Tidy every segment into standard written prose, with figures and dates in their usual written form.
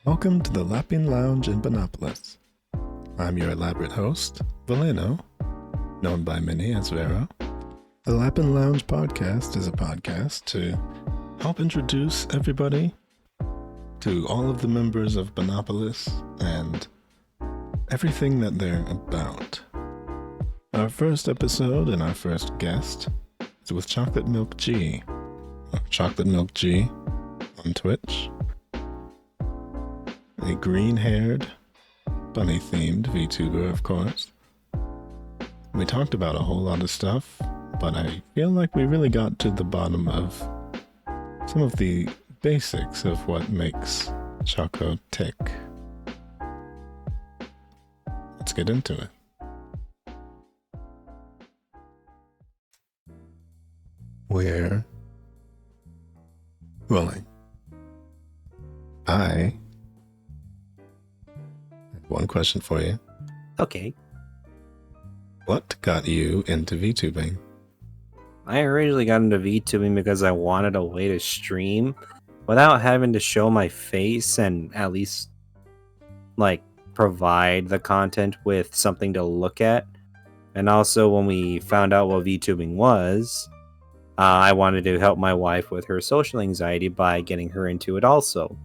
Welcome to the Lapin Lounge in Bunopolis. I'm your elaborate host, Voleno, known by many as Vero. The Lapin Lounge podcast is a podcast to help introduce everybody to all of the members of Bunopolis and everything that they're about. Our first episode and our first guest is with ChocolateMilkG. ChocolateMilkG on Twitch. A green-haired, bunny-themed VTuber, of course. We talked about a whole lot of stuff, but I feel like we really got to the bottom of some of the basics of what makes Choco tick. Let's get into it. We're rolling. I have one question for you. Okay. What got you into VTubing? I originally got into VTubing because I wanted a way to stream without having to show my face and at least like provide the content with something to look at. And also when we found out what VTubing was, I wanted to help my wife with her social anxiety by getting her into it also.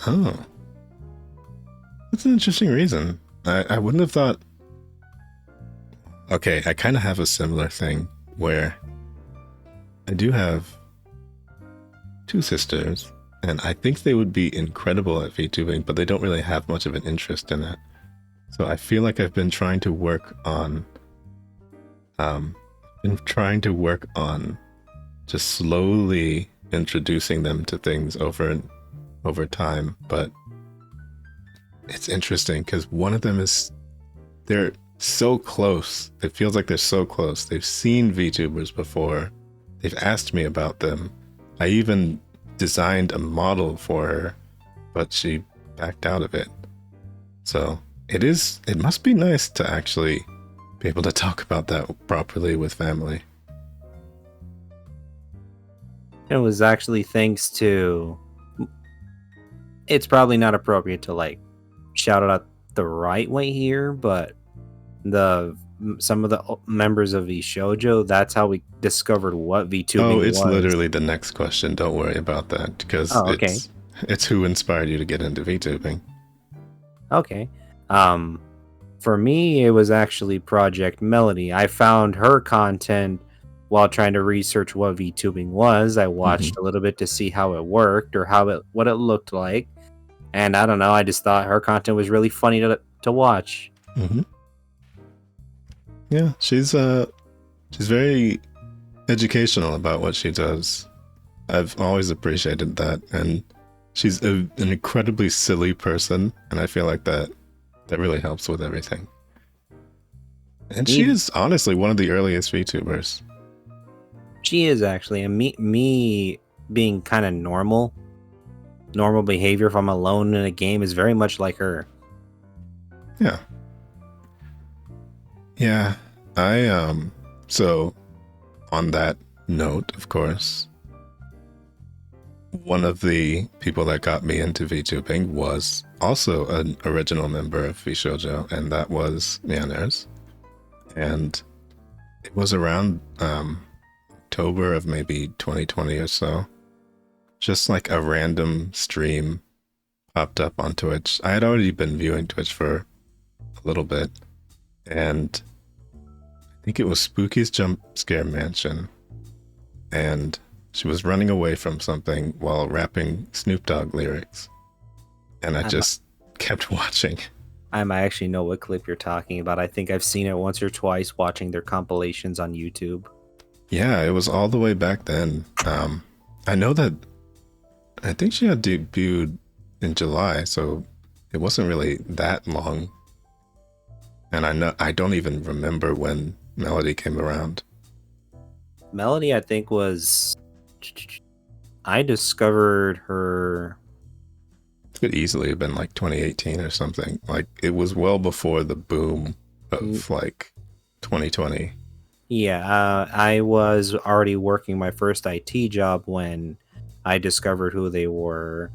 Oh. That's an interesting reason. I wouldn't have thought... Okay, I kind of have a similar thing where I do have two sisters, and I think they would be incredible at VTubing, but they don't really have much of an interest in it. So I feel like I've been trying to work on... just slowly introducing them to things over time, but it's interesting because one of them they're so close. It feels like they're so close. They've seen VTubers before. They've asked me about them. I even designed a model for her, but she backed out of it. So it must be nice to actually be able to talk about that properly with family. It was actually thanks to... It's probably not appropriate to like shout it out the right way here, but some of the members of VShojo, that's how we discovered what VTubing was. Oh, it's literally the next question. Don't worry about that, because it's who inspired you to get into VTubing. Okay. For me, it was actually Project Melody. I found her content while trying to research what VTubing was. I watched a little bit to see how it worked or what it looked like. And I don't know, I just thought her content was really funny to watch. Mm-hmm. Yeah, she's very educational about what she does. I've always appreciated that, and she's an incredibly silly person, and I feel like that really helps with everything. And she is honestly one of the earliest VTubers. She is actually, and me being kind of normal behavior if I'm alone in a game is very much like her. Yeah. Yeah, so on that note, of course, one of the people that got me into VTubing was also an original member of VShojo, and that was Manners. And it was around October of maybe 2020 or so. Just like a random stream popped up on Twitch. I had already been viewing Twitch for a little bit, and I think it was Spooky's Jump Scare Mansion, and she was running away from something while rapping Snoop Dogg lyrics, and I just kept watching. I might actually know what clip you're talking about. I think I've seen it once or twice watching their compilations on YouTube. Yeah, it was all the way back then. I think she had debuted in July, so it wasn't really that long. And I don't even remember when Melody came around. Melody, I think, I discovered her... It could easily have been like 2018 or something. Like, it was well before the boom of like 2020. Yeah, I was already working my first IT job when I discovered who they were.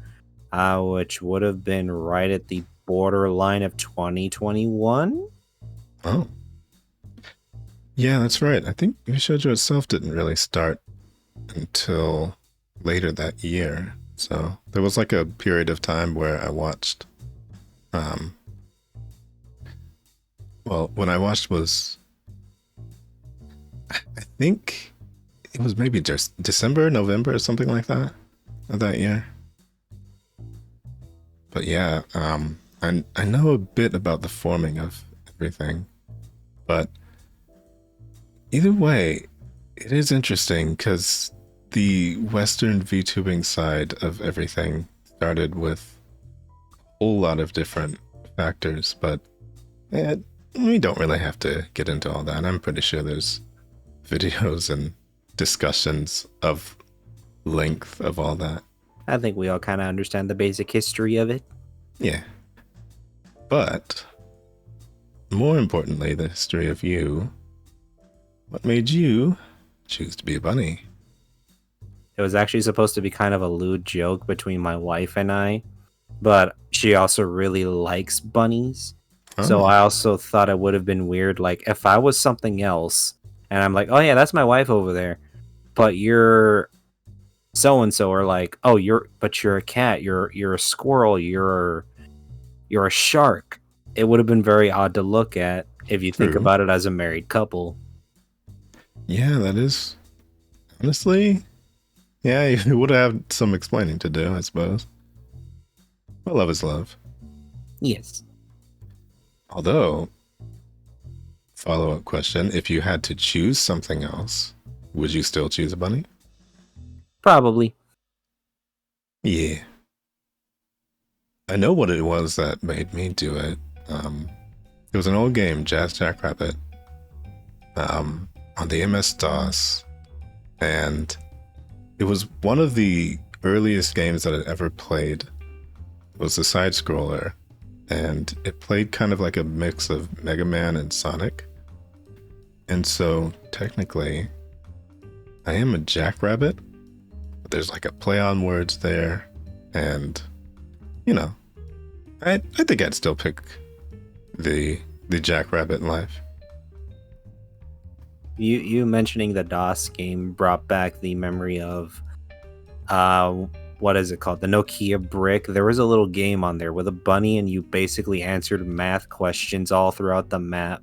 which would have been right at the borderline of 2021. Oh. Yeah, that's right. I think VShojo itself didn't really start until later that year. So there was like a period of time where I watched, well, when I watched was, I think it was maybe just December, November, or something like that of that year. But yeah, I know a bit about the forming of everything, but either way, it is interesting because the Western VTubing side of everything started with a whole lot of different factors, but we don't really have to get into all that. I'm pretty sure there's videos and discussions of length of all that. I think we all kind of understand the basic history of it. Yeah. But more importantly, the history of you. What made you choose to be a bunny? It was actually supposed to be kind of a lewd joke between my wife and I, but she also really likes bunnies. So I also thought it would have been weird, like, if I was something else, and I'm like, oh yeah, that's my wife over there, but you're so-and-so, or like, oh, you're a cat, you're a squirrel, you're a shark. It would have been very odd to look at if you think about it as a married couple. Yeah, that is, honestly, yeah, you would have some explaining to do, I suppose. But love is love. Yes. Although, follow-up question, if you had to choose something else, would you still choose a bunny? Probably. Yeah. I know what it was that made me do it. It was an old game, Jazz Jackrabbit, on the MS-DOS, and it was one of the earliest games that I'd ever played. It was a side-scroller, and it played kind of like a mix of Mega Man and Sonic. And so, technically, I am a jackrabbit, but there's like a play on words there, and, you know, I think I'd still pick the jackrabbit life. You mentioning the DOS game brought back the memory of what is it called? The Nokia brick. There was a little game on there with a bunny, and you basically answered math questions all throughout the map.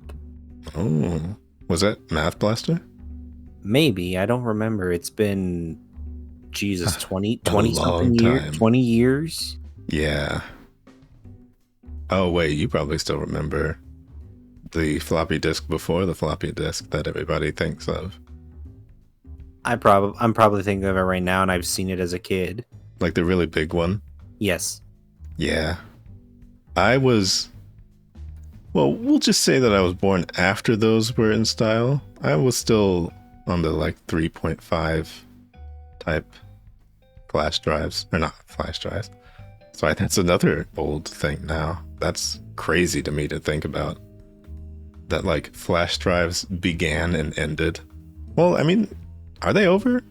Oh, was that Math Blaster? Maybe, I don't remember. It's been Jesus, 20 something years, 20 years. Yeah. Oh wait, you probably still remember the floppy disk before the floppy disk that everybody thinks of. I'm probably thinking of it right now, and I've seen it as a kid. Like the really big one? Yes. Yeah. I was... Well, we'll just say that I was born after those were in style. I was still on the like 3.5 type flash drives. Or not flash drives. So that's another old thing now. That's crazy to me to think about. That like flash drives began and ended. Well, I mean, are they over?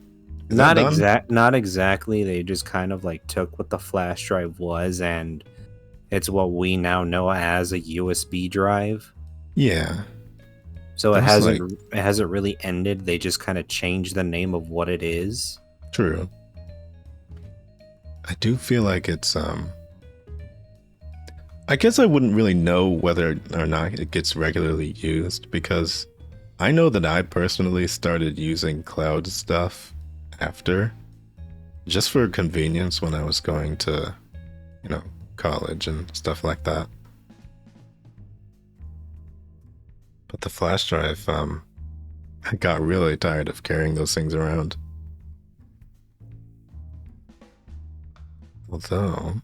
Not exactly. They just kind of like took what the flash drive was, and it's what we now know as a USB drive. Yeah. So it hasn't really ended. They just kind of changed the name of what it is. True. I do feel like it's I guess I wouldn't really know whether or not it gets regularly used, because I know that I personally started using cloud stuff after, just for convenience when I was going to, you know, college and stuff like that. But the flash drive, I got really tired of carrying those things around. Although,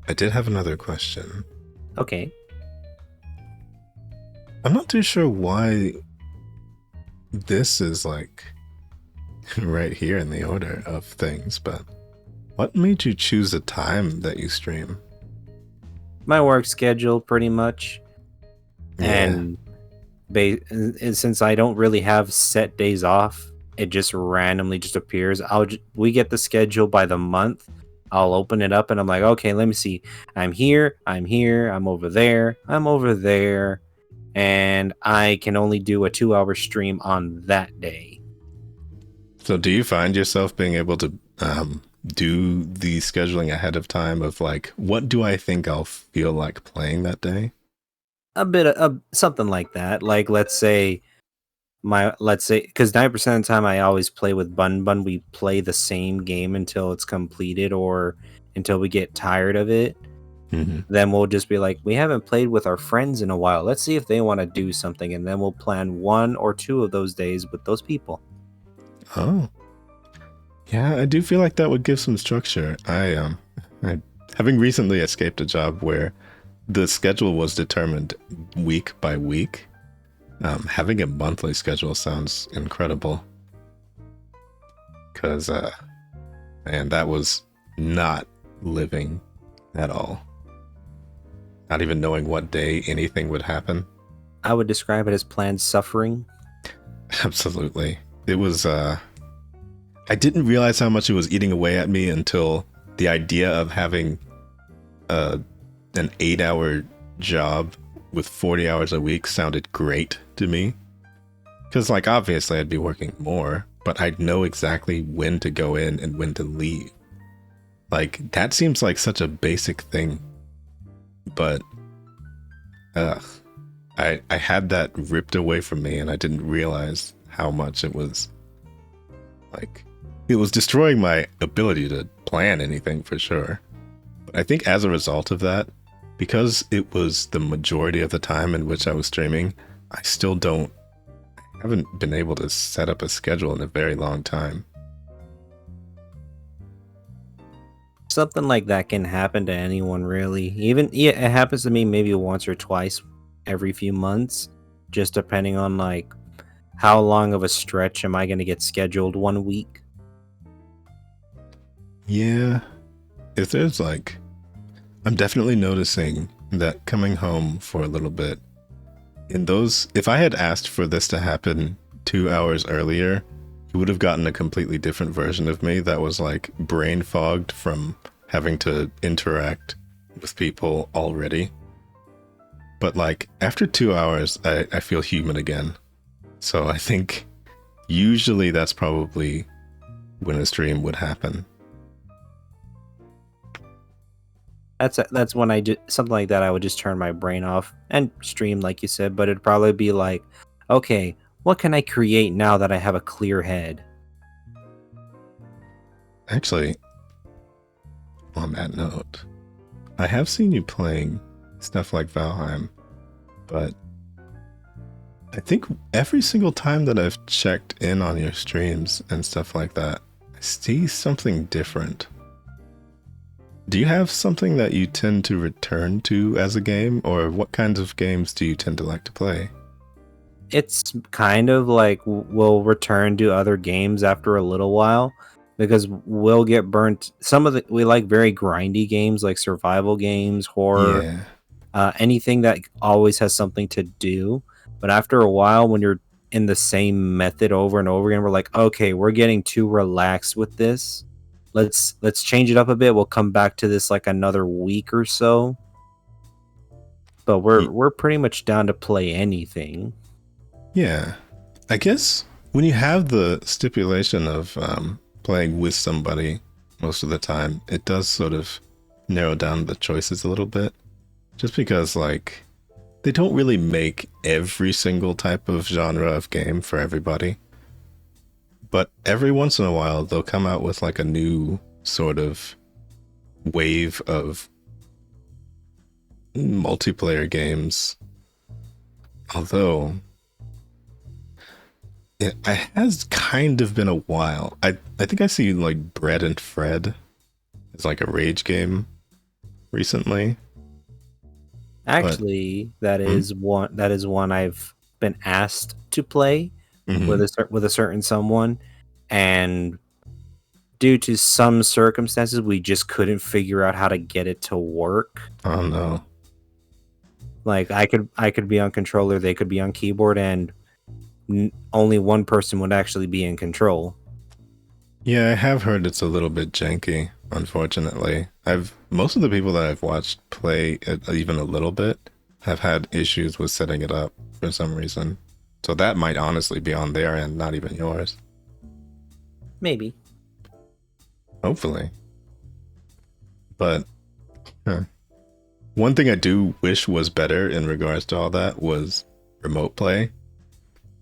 I did have another question. Okay. I'm not too sure why this is like right here in the order of things, but what made you choose the time that you stream? My work schedule, pretty much. Yeah. And since I don't really have set days off, it just randomly just appears. We get the schedule by the month, I'll open it up and I'm like, okay, let me see. I'm here, I'm over there, I'm over there, and I can only do a 2-hour stream on that day. So do you find yourself being able to do the scheduling ahead of time of like, what do I think I'll feel like playing that day? A bit of something like that. Like let's say because 90% of the time I always play with Bun. We play the same game until it's completed or until we get tired of it. Mm-hmm. Then we'll just be like, we haven't played with our friends in a while. Let's see if they want to do something, and then we'll plan 1 or 2 of those days with those people. Oh, yeah, I do feel like that would give some structure. I having recently escaped a job where the schedule was determined week by week. Having a monthly schedule sounds incredible. Because, man, that was not living at all. Not even knowing what day anything would happen. I would describe it as planned suffering. Absolutely. It was, I didn't realize how much it was eating away at me until the idea of having an 8-hour job with 40 hours a week sounded great to me. Because, like, obviously I'd be working more, but I'd know exactly when to go in and when to leave. Like, that seems like such a basic thing. But, I had that ripped away from me and I didn't realize how much it was, like, it was destroying my ability to plan anything for sure. But I think as a result of that, because it was the majority of the time in which I was streaming, I haven't been able to set up a schedule in a very long time. Something like that can happen to anyone, really. It happens to me maybe once or twice every few months, just depending on like how long of a stretch am I going to get scheduled 1 week. Yeah, if there's like, I'm definitely noticing that coming home for a little bit, if I had asked for this to happen 2 hours earlier, you would have gotten a completely different version of me that was like brain fogged from having to interact with people already. But like after 2 hours, I feel human again. So I think usually that's probably when a stream would happen. That's when I do something like that. I would just turn my brain off and stream, like you said. But it'd probably be like, okay, what can I create now that I have a clear head? Actually, on that note, I have seen you playing stuff like Valheim, but I think every single time that I've checked in on your streams and stuff like that, I see something different. Do you have something that you tend to return to as a game, or what kinds of games do you tend to like to play? It's kind of like we'll return to other games after a little while because we'll get burnt. We like very grindy games like survival games, horror, anything that always has something to do. But after a while, when you're in the same method over and over again, we're like, okay, we're getting too relaxed with this. Let's change it up a bit. We'll come back to this like another week or so. But we're pretty much down to play anything. Yeah, I guess when you have the stipulation of playing with somebody most of the time, it does sort of narrow down the choices a little bit. Just because like they don't really make every single type of genre of game for everybody. But every once in a while, they'll come out with like a new sort of wave of multiplayer games. Although, it has kind of been a while. I think I see like Bread and Fred as like a rage game recently. Actually, that is one I've been asked to play. With a certain someone, and due to some circumstances we just couldn't figure out how to get it to work. Oh no. Like I could be on controller, they could be on keyboard, and only one person would actually be in control. Yeah, I have heard it's a little bit janky. unfortunately. Most of the people that I've watched play it even a little bit have had issues with setting it up for some reason. So that might honestly be on their end, not even yours. Maybe. Hopefully. But one thing I do wish was better in regards to all that was remote play.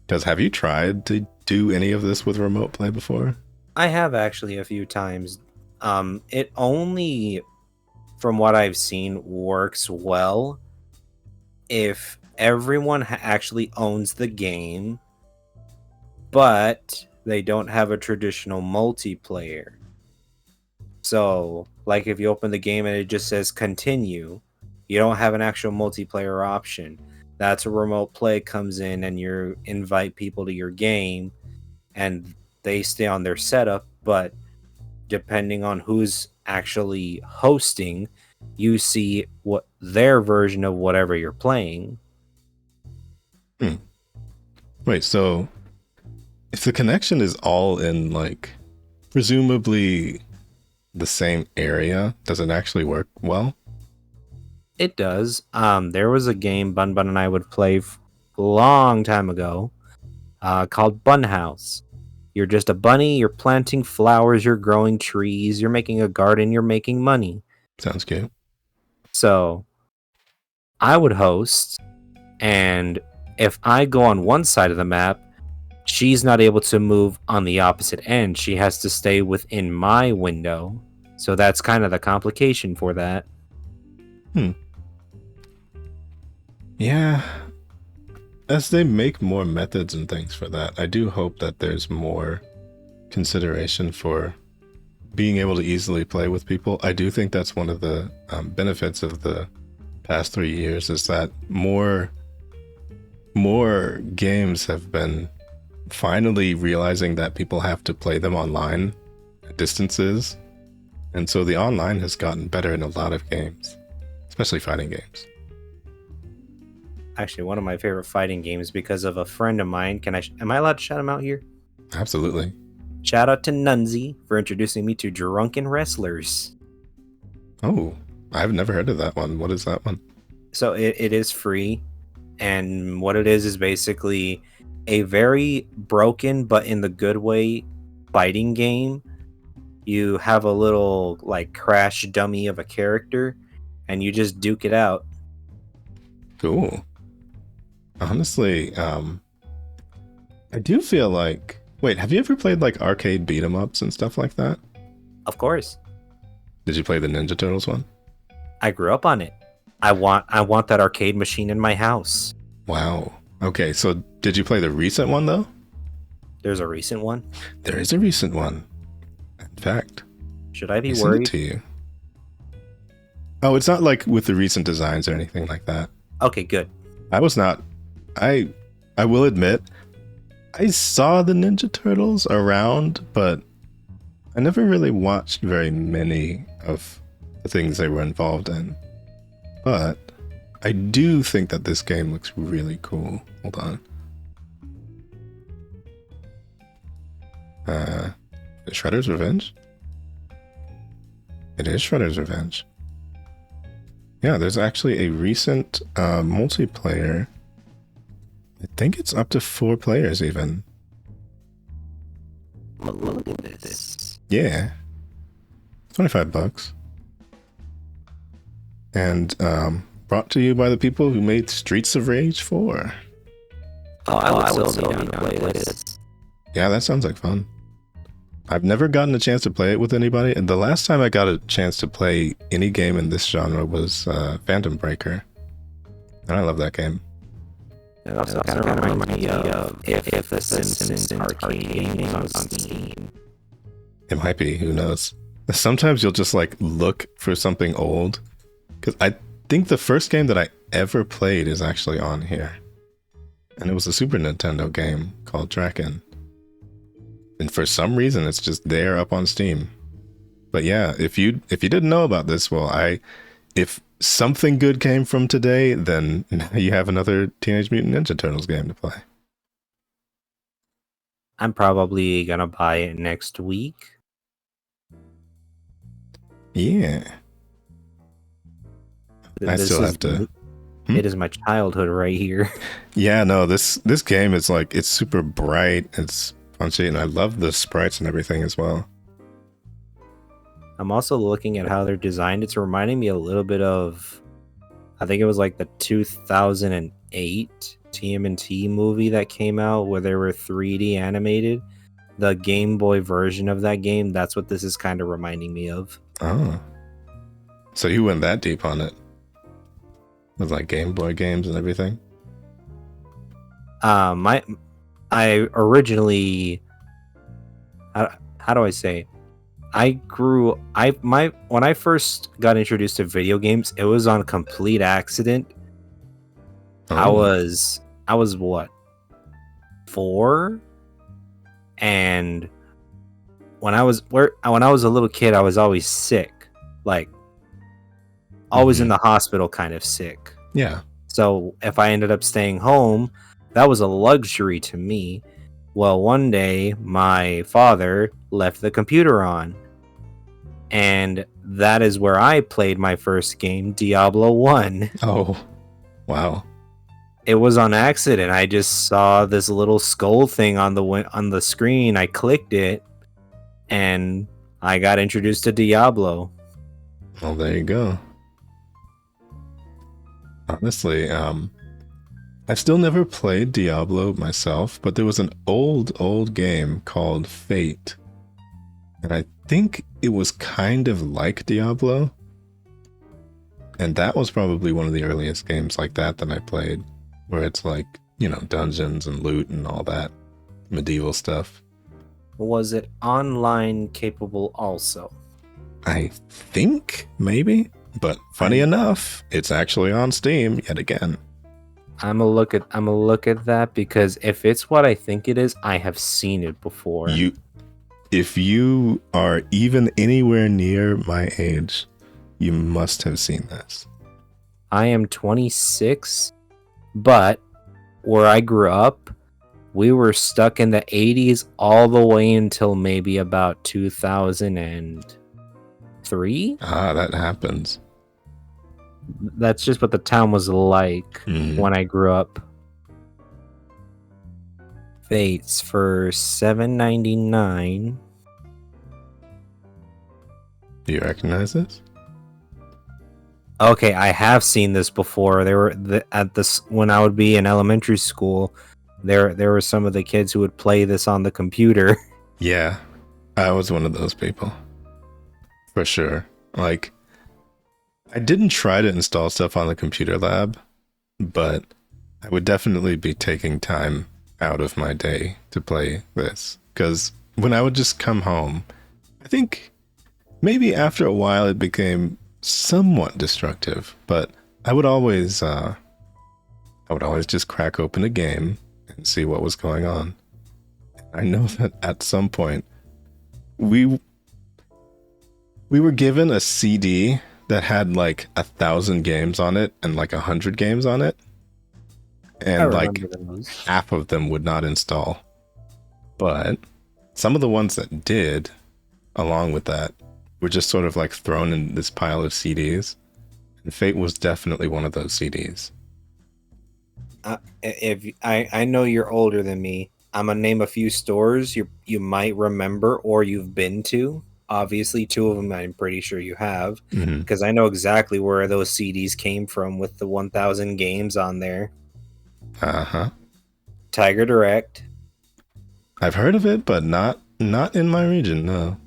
Because have you tried to do any of this with remote play before? I have actually a few times. It only, from what I've seen, works well if everyone actually owns the game, but they don't have a traditional multiplayer. So, like if you open the game and it just says continue, you don't have an actual multiplayer option. That's where remote play comes in, and you invite people to your game and they stay on their setup, but depending on who's actually hosting, you see what their version of whatever you're playing. Wait, so if the connection is all in, like, presumably the same area, does it actually work well? It does. There was a game Bun and I would play a long time ago called Bun House. You're just a bunny, you're planting flowers, you're growing trees, you're making a garden, you're making money. Sounds cute. So I would host, and if I go on one side of the map, she's not able to move on the opposite end. She has to stay within my window. So that's kind of the complication for that. Yeah. As they make more methods and things for that, I do hope that there's more consideration for being able to easily play with people. I do think that's one of the benefits of the past 3 years, is that more games have been finally realizing that people have to play them online at distances. And so the online has gotten better in a lot of games, especially fighting games. Actually, one of my favorite fighting games because of a friend of mine. Am I allowed to shout him out here? Absolutely. Shout out to Nunzi for introducing me to Drunken Wrestlers. Oh, I've never heard of that one. What is that one? So it is free, and what it is basically a very broken, but in the good way, fighting game. You have a little like crash dummy of a character, and you just duke it out. Cool. Honestly, I do feel like... Wait, have you ever played like arcade beat 'em ups and stuff like that? Of course. Did you play the Ninja Turtles one? I grew up on it. I want that arcade machine in my house. Wow. Okay, so did you play the recent one though? There's a recent one? There is a recent one. In fact, should I be send worried? it to you. Oh, it's not like with the recent designs or anything like that. Okay, good. I was not... I will admit, I saw the Ninja Turtles around, but I never really watched very many of the things they were involved in. But I do think that this game looks really cool. Hold on. Shredder's Revenge? It is Shredder's Revenge. Yeah, there's actually a recent multiplayer. I think it's up to 4 players even. Look at this. Yeah. $25. And brought to you by the people who made Streets of Rage 4. Oh, I would still need to play this. Yeah, that sounds like fun. I've never gotten a chance to play it with anybody, and the last time I got a chance to play any game in this genre was Phantom Breaker. And I love that game. It also kind of reminds me of if the Simpsons arcade game was on Steam. It might be, who knows. Sometimes you'll just like look for something old, because I think the first game that I ever played is actually on here. And it was a Super Nintendo game called Draken. And for some reason, it's just there up on Steam. But yeah, if you didn't know about this, well, if something good came from today, then now you have another Teenage Mutant Ninja Turtles game to play. I'm probably gonna buy it next week. Yeah. I This still is have to. it is my childhood right here. Yeah, no, this game is like, it's super bright, it's punchy, and I love the sprites and everything as well. I'm also looking at how they're designed. It's reminding me a little bit of, I think it was like the 2008 TMNT movie that came out where they were 3D animated. The Game Boy version of that game, that's what this is kind of reminding me of. Oh. So you went that deep on it? With like Game Boy games and everything? I originally, how do I say? When I first got introduced to video games, it was on complete accident. Oh. I was what, 4? And when I was a little kid, I was always sick, like always in the hospital, kind of sick. Yeah. So if I ended up staying home, that was a luxury to me. Well, one day my father left the computer on, and that is where I played my first game, Diablo 1. Oh, wow. It was on accident. I just saw this little skull thing on the screen. I clicked it, and I got introduced to Diablo. Well, there you go. Honestly, I've still never played Diablo myself, but there was an old game called Fate. And I think it was kind of like Diablo. And that was probably one of the earliest games like that I played, where it's like, you know, dungeons and loot and all that medieval stuff. Was it online capable also? I think maybe, but funny enough, it's actually on Steam yet again. I'm gonna look at that, because if it's what I think it is, I have seen it before. If you are even anywhere near my age, you must have seen this. I am 26, but where I grew up, we were stuck in the 80s all the way until maybe about 2003. Ah, that happens. That's just what the town was like when I grew up. Fates for $7.99. Do you recognize this? Okay, I have seen this before. There were when I would be in elementary school. There were some of the kids who would play this on the computer. Yeah, I was one of those people, for sure. Like, I didn't try to install stuff on the computer lab, but I would definitely be taking time out of my day to play this, because when I would just come home, I think maybe after a while it became somewhat destructive, but I would always just crack open a game and see what was going on. I know that at some point we were given a CD that had like 1,000 games on it and like 100 games on it, and like half of them would not install, but some of the ones that did, along with that, were just sort of like thrown in this pile of CDs, and Fate was definitely one of those CDs. If I know you're older than me, I'm gonna name a few stores you might remember or you've been to. Obviously, 2 of them I'm pretty sure you have, because I know exactly where those CDs came from with the 1,000 games on there. Tiger Direct. I've heard of it, but not in my region, no.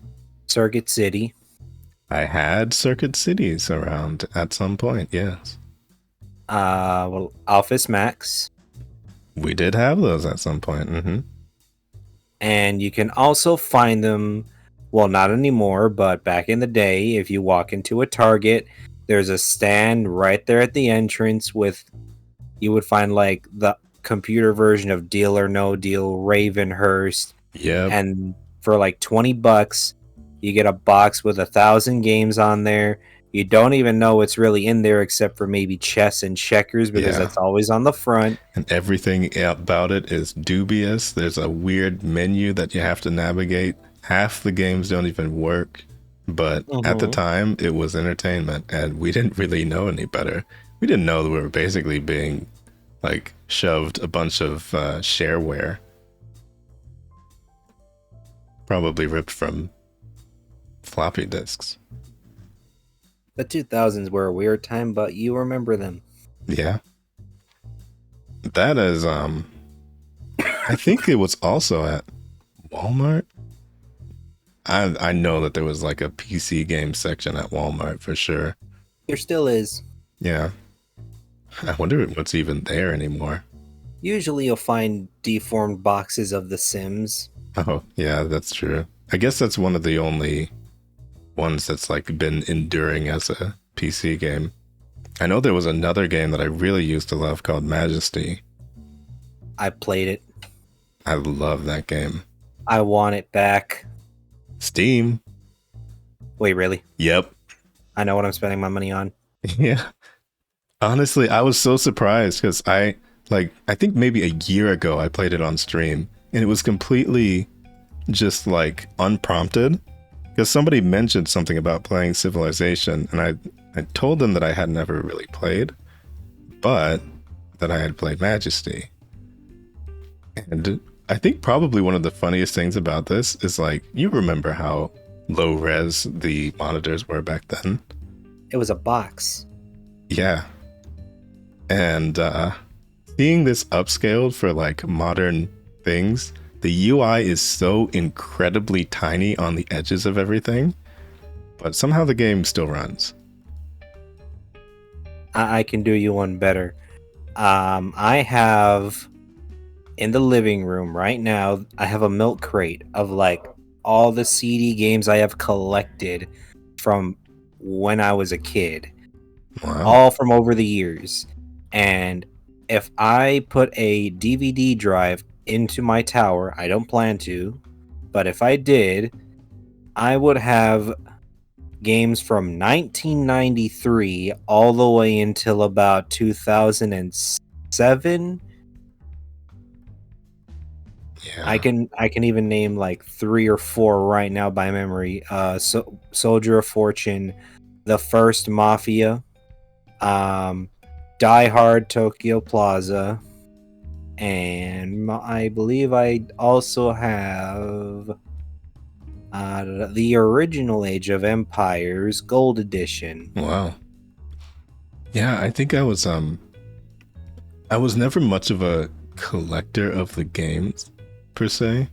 Circuit City. I had Circuit Cities around at some point, yes. Well, Office Max. We did have those at some point. And you can also find them, well, not anymore, but back in the day, if you walk into a Target, there's a stand right there at the entrance you would find like the computer version of Deal or No Deal, Ravenhurst. Yeah. And for like $20, you get a box with 1,000 games on there. You don't even know what's really in there except for maybe chess and checkers, because that's always on the front. And everything about it is dubious. There's a weird menu that you have to navigate. Half the games don't even work. But at the time, it was entertainment, and we didn't really know any better. We didn't know that we were basically being like shoved a bunch of shareware, probably ripped from floppy disks. The 2000s were a weird time, but you remember them. Yeah. That is, I think it was also at Walmart. I know that there was like a PC game section at Walmart for sure. There still is. Yeah. I wonder what's even there anymore. Usually you'll find deformed boxes of The Sims. Oh, yeah, that's true. I guess that's one of the only ones that's like been enduring as a PC game. I know there was another game that I really used to love called Majesty. I played it. I love that game. I want it back. Steam. Wait, really? Yep. I know what I'm spending my money on. Yeah. Honestly, I was so surprised because I think maybe a year ago I played it on stream and it was completely just like unprompted because somebody mentioned something about playing Civilization and I told them that I had never really played, but that I had played Majesty. And I think probably one of the funniest things about this is like, you remember how low res the monitors were back then? It was a box. Yeah. And seeing this upscaled for like modern things, the UI is so incredibly tiny on the edges of everything, but somehow the game still runs. I can do you one better. I have in the living room right now, I have a milk crate of like all the CD games I have collected from when I was a kid. Wow. All from over the years. And if I put a DVD drive into my tower, I don't plan to, but if I did, I would have games from 1993 all the way until about 2007. Yeah. I can even name like 3 or 4 right now by memory. Soldier of Fortune, The First Mafia, Die Hard Tokyo Plaza, and I believe I also have the original Age of Empires Gold Edition. Wow. Yeah, I think I was never much of a collector of the games per se,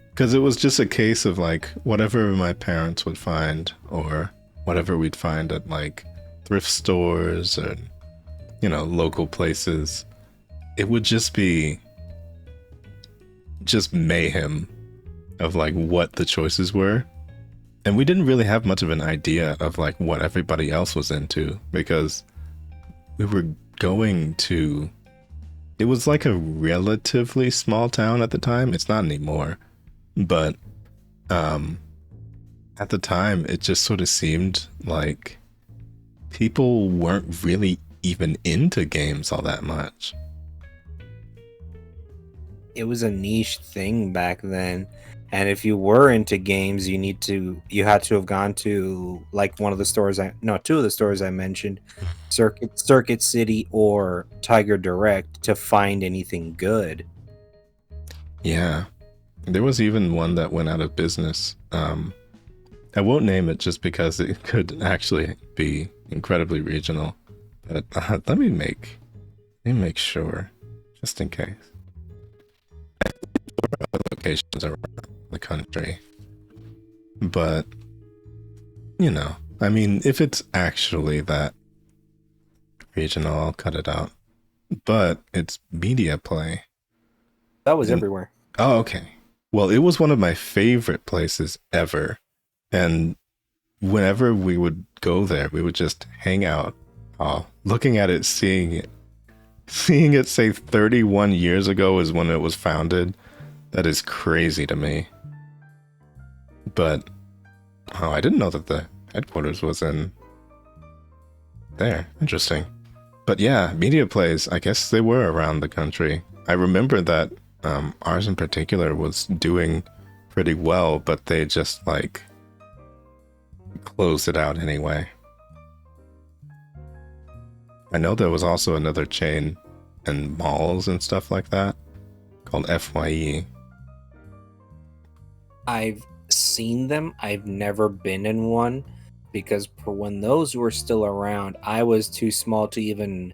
because it was just a case of like whatever my parents would find or whatever we'd find at like thrift stores or local places. It would just be mayhem of like what the choices were, and we didn't really have much of an idea of like what everybody else was into because we were going to, it was like a relatively small town at the time. It's not anymore, but at the time it just sort of seemed like people weren't really even into games all that much. It was a niche thing back then, and if you were into games, you had to have gone to like two of the stores I mentioned, Circuit City or Tiger Direct, to find anything good. Yeah, there was even one that went out of business. I won't name it just because it could actually be incredibly regional, but let me make sure, just in case. Locations around the country, but I mean, if it's actually that regional, I'll cut it out. But it's Media Play. That was everywhere. Oh, okay. Well, it was one of my favorite places ever, and whenever we would go there, we would just hang out, looking at it, seeing it say 31 years ago is when it was founded. That is crazy to me. But I didn't know that the headquarters was in there. Interesting. But yeah, Media Plays, I guess they were around the country. I remember that ours in particular was doing pretty well, but they just like closed it out anyway. I know there was also another chain in malls and stuff like that called FYE. I've seen them. I've never been in one because when those were still around, I was too small to even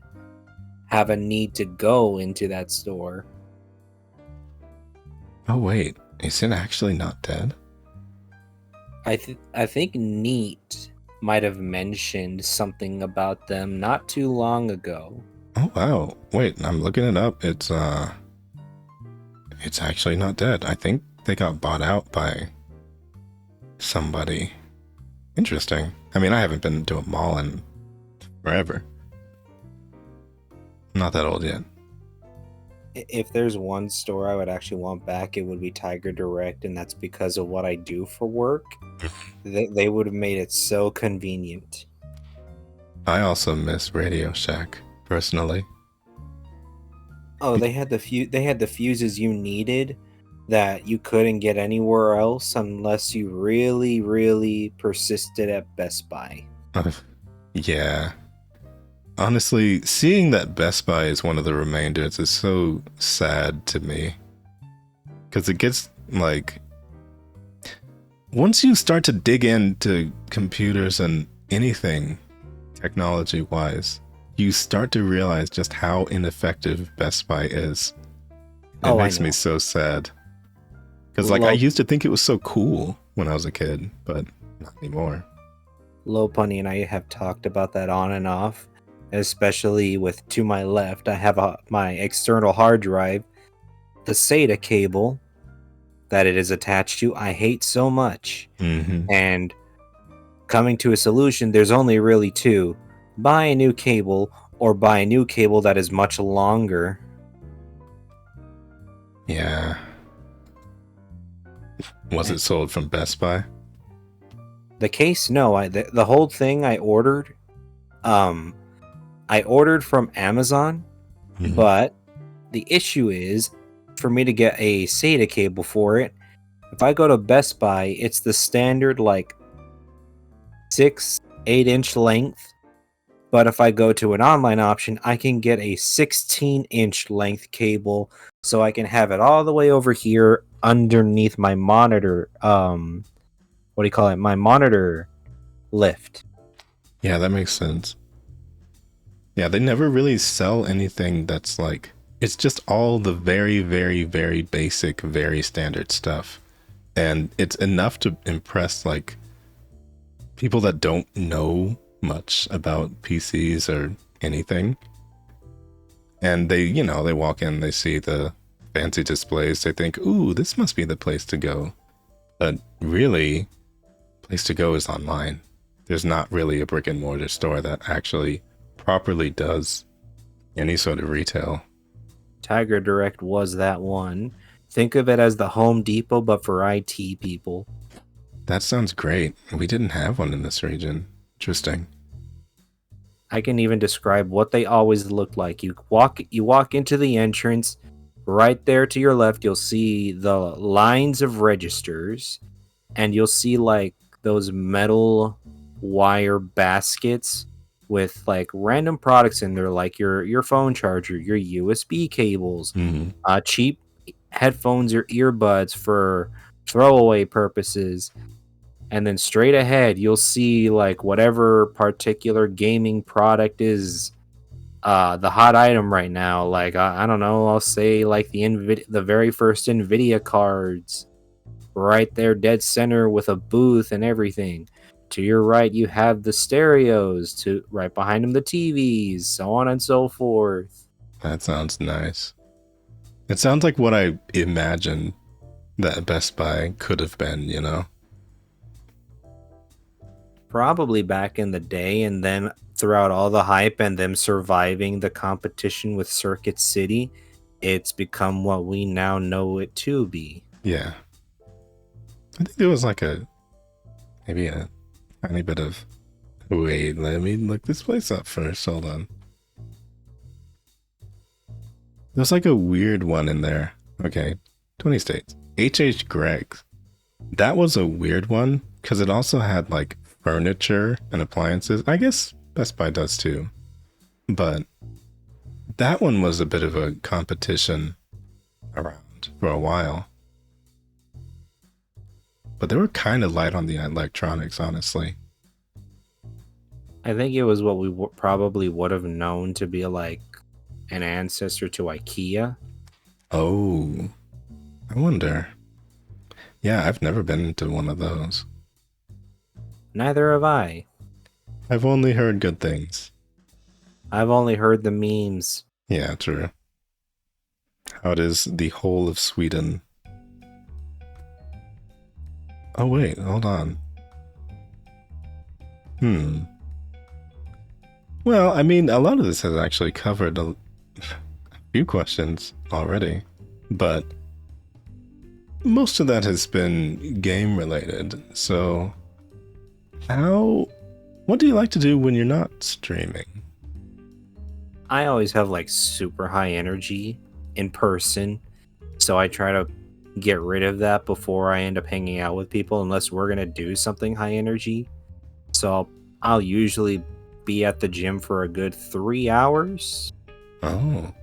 have a need to go into that store. Oh wait, is it actually not dead? I think Neat might have mentioned something about them not too long ago. Oh wow. Wait, I'm looking it up. It's actually not dead. I think they got bought out by somebody. Interesting. I mean, I haven't been to a mall in forever. I'm not that old yet. If there's one store I would actually want back, it would be Tiger Direct, and that's because of what I do for work. They would have made it so convenient. I also miss Radio Shack, personally. Oh, they had the fuses you needed that you couldn't get anywhere else unless you really, really persisted at Best Buy. Yeah. Honestly, seeing that Best Buy is one of the remainders is so sad to me. Because it gets, like... Once you start to dig into computers and anything technology-wise, you start to realize just how ineffective Best Buy is. It makes me so sad. Because, like, I used to think it was so cool when I was a kid, but not anymore. Low Punny and I have talked about that on and off. Especially with to my left, I have my external hard drive, the SATA cable that it is attached to. I hate so much, and coming to a solution, there's only really two: buy a new cable or buy a new cable that is much longer. Yeah. Was it sold from Best Buy? The case, no. The whole thing I ordered. I ordered from Amazon, but the issue is, for me to get a SATA cable for it, if I go to Best Buy, it's the standard, like, 8-inch length, but if I go to an online option, I can get a 16-inch length cable, so I can have it all the way over here underneath my monitor, my monitor lift. Yeah, that makes sense. Yeah, they never really sell anything that's like, it's just all the very, very, very basic, very standard stuff. And it's enough to impress, like, people that don't know much about PCs or anything. And they, you know, they walk in, they see the fancy displays, they think, ooh, this must be the place to go. But really, place to go is online. There's not really a brick and mortar store that actually properly does any sort of retail. Tiger Direct was that one. Think of it as the Home Depot, but for IT people. That sounds great. We didn't have one in this region. Interesting. I can even describe what they always looked like. You walk into the entrance. Right there to your left, you'll see the lines of registers, and you'll see, like, those metal wire baskets with, like, random products in there, like your phone charger, your USB cables, cheap headphones or earbuds for throwaway purposes. And then straight ahead, you'll see, like, whatever particular gaming product is the hot item right now. Like, I don't know, I'll say, like, the very first NVIDIA cards right there dead center with a booth and everything. To your right, you have the stereos. To right behind them, the TVs, so on and so forth. That sounds nice. It sounds like what I imagined that Best Buy could have been, you know? Probably back in the day, and then throughout all the hype and them surviving the competition with Circuit City, it's become what we now know it to be. Yeah. I think there was like maybe a tiny bit of, wait, let me look this place up first, hold on. There's like a weird one in there. Okay, 20 states. H.H. Greg's. That was a weird one, because it also had like furniture and appliances. I guess Best Buy does too. But that one was a bit of a competition around for a while. But they were kind of light on the electronics, honestly. I think it was what we probably would have known to be like an ancestor to IKEA. Oh, I wonder. Yeah, I've never been into one of those. Neither have I. I've only heard good things. I've only heard the memes. Yeah, true. How it is the whole of Sweden. Oh wait, hold on. Well, I mean, a lot of this has actually covered a few questions already, but most of that has been game related. So, what do you like to do when you're not streaming? I always have like super high energy in person, so I try to get rid of that before I end up hanging out with people, unless we're gonna do something high energy. So I'll usually be at the gym for a good 3 hours. Oh.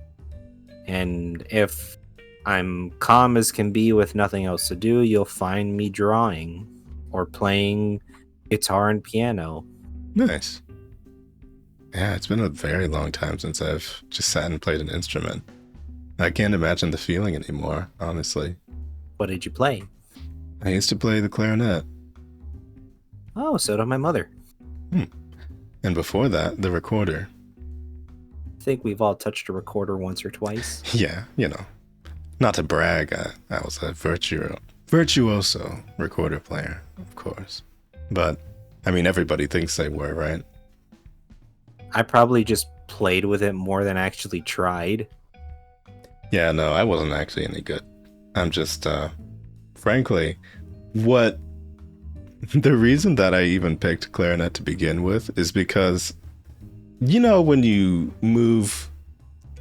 And if I'm calm as can be with nothing else to do, you'll find me drawing or playing guitar and piano. Nice. Yeah, it's been a very long time since I've just sat and played an instrument. I can't imagine the feeling anymore, honestly. What did you play? I used to play the clarinet. Oh, so did my mother. And before that, the recorder. I think we've all touched a recorder once or twice. Yeah, you know. Not to brag, I was a virtuoso recorder player, of course. But, I mean, everybody thinks they were, right? I probably just played with it more than actually tried. Yeah, no, I wasn't actually any good. I'm just, frankly, the reason that I even picked clarinet to begin with is because, you know, when you move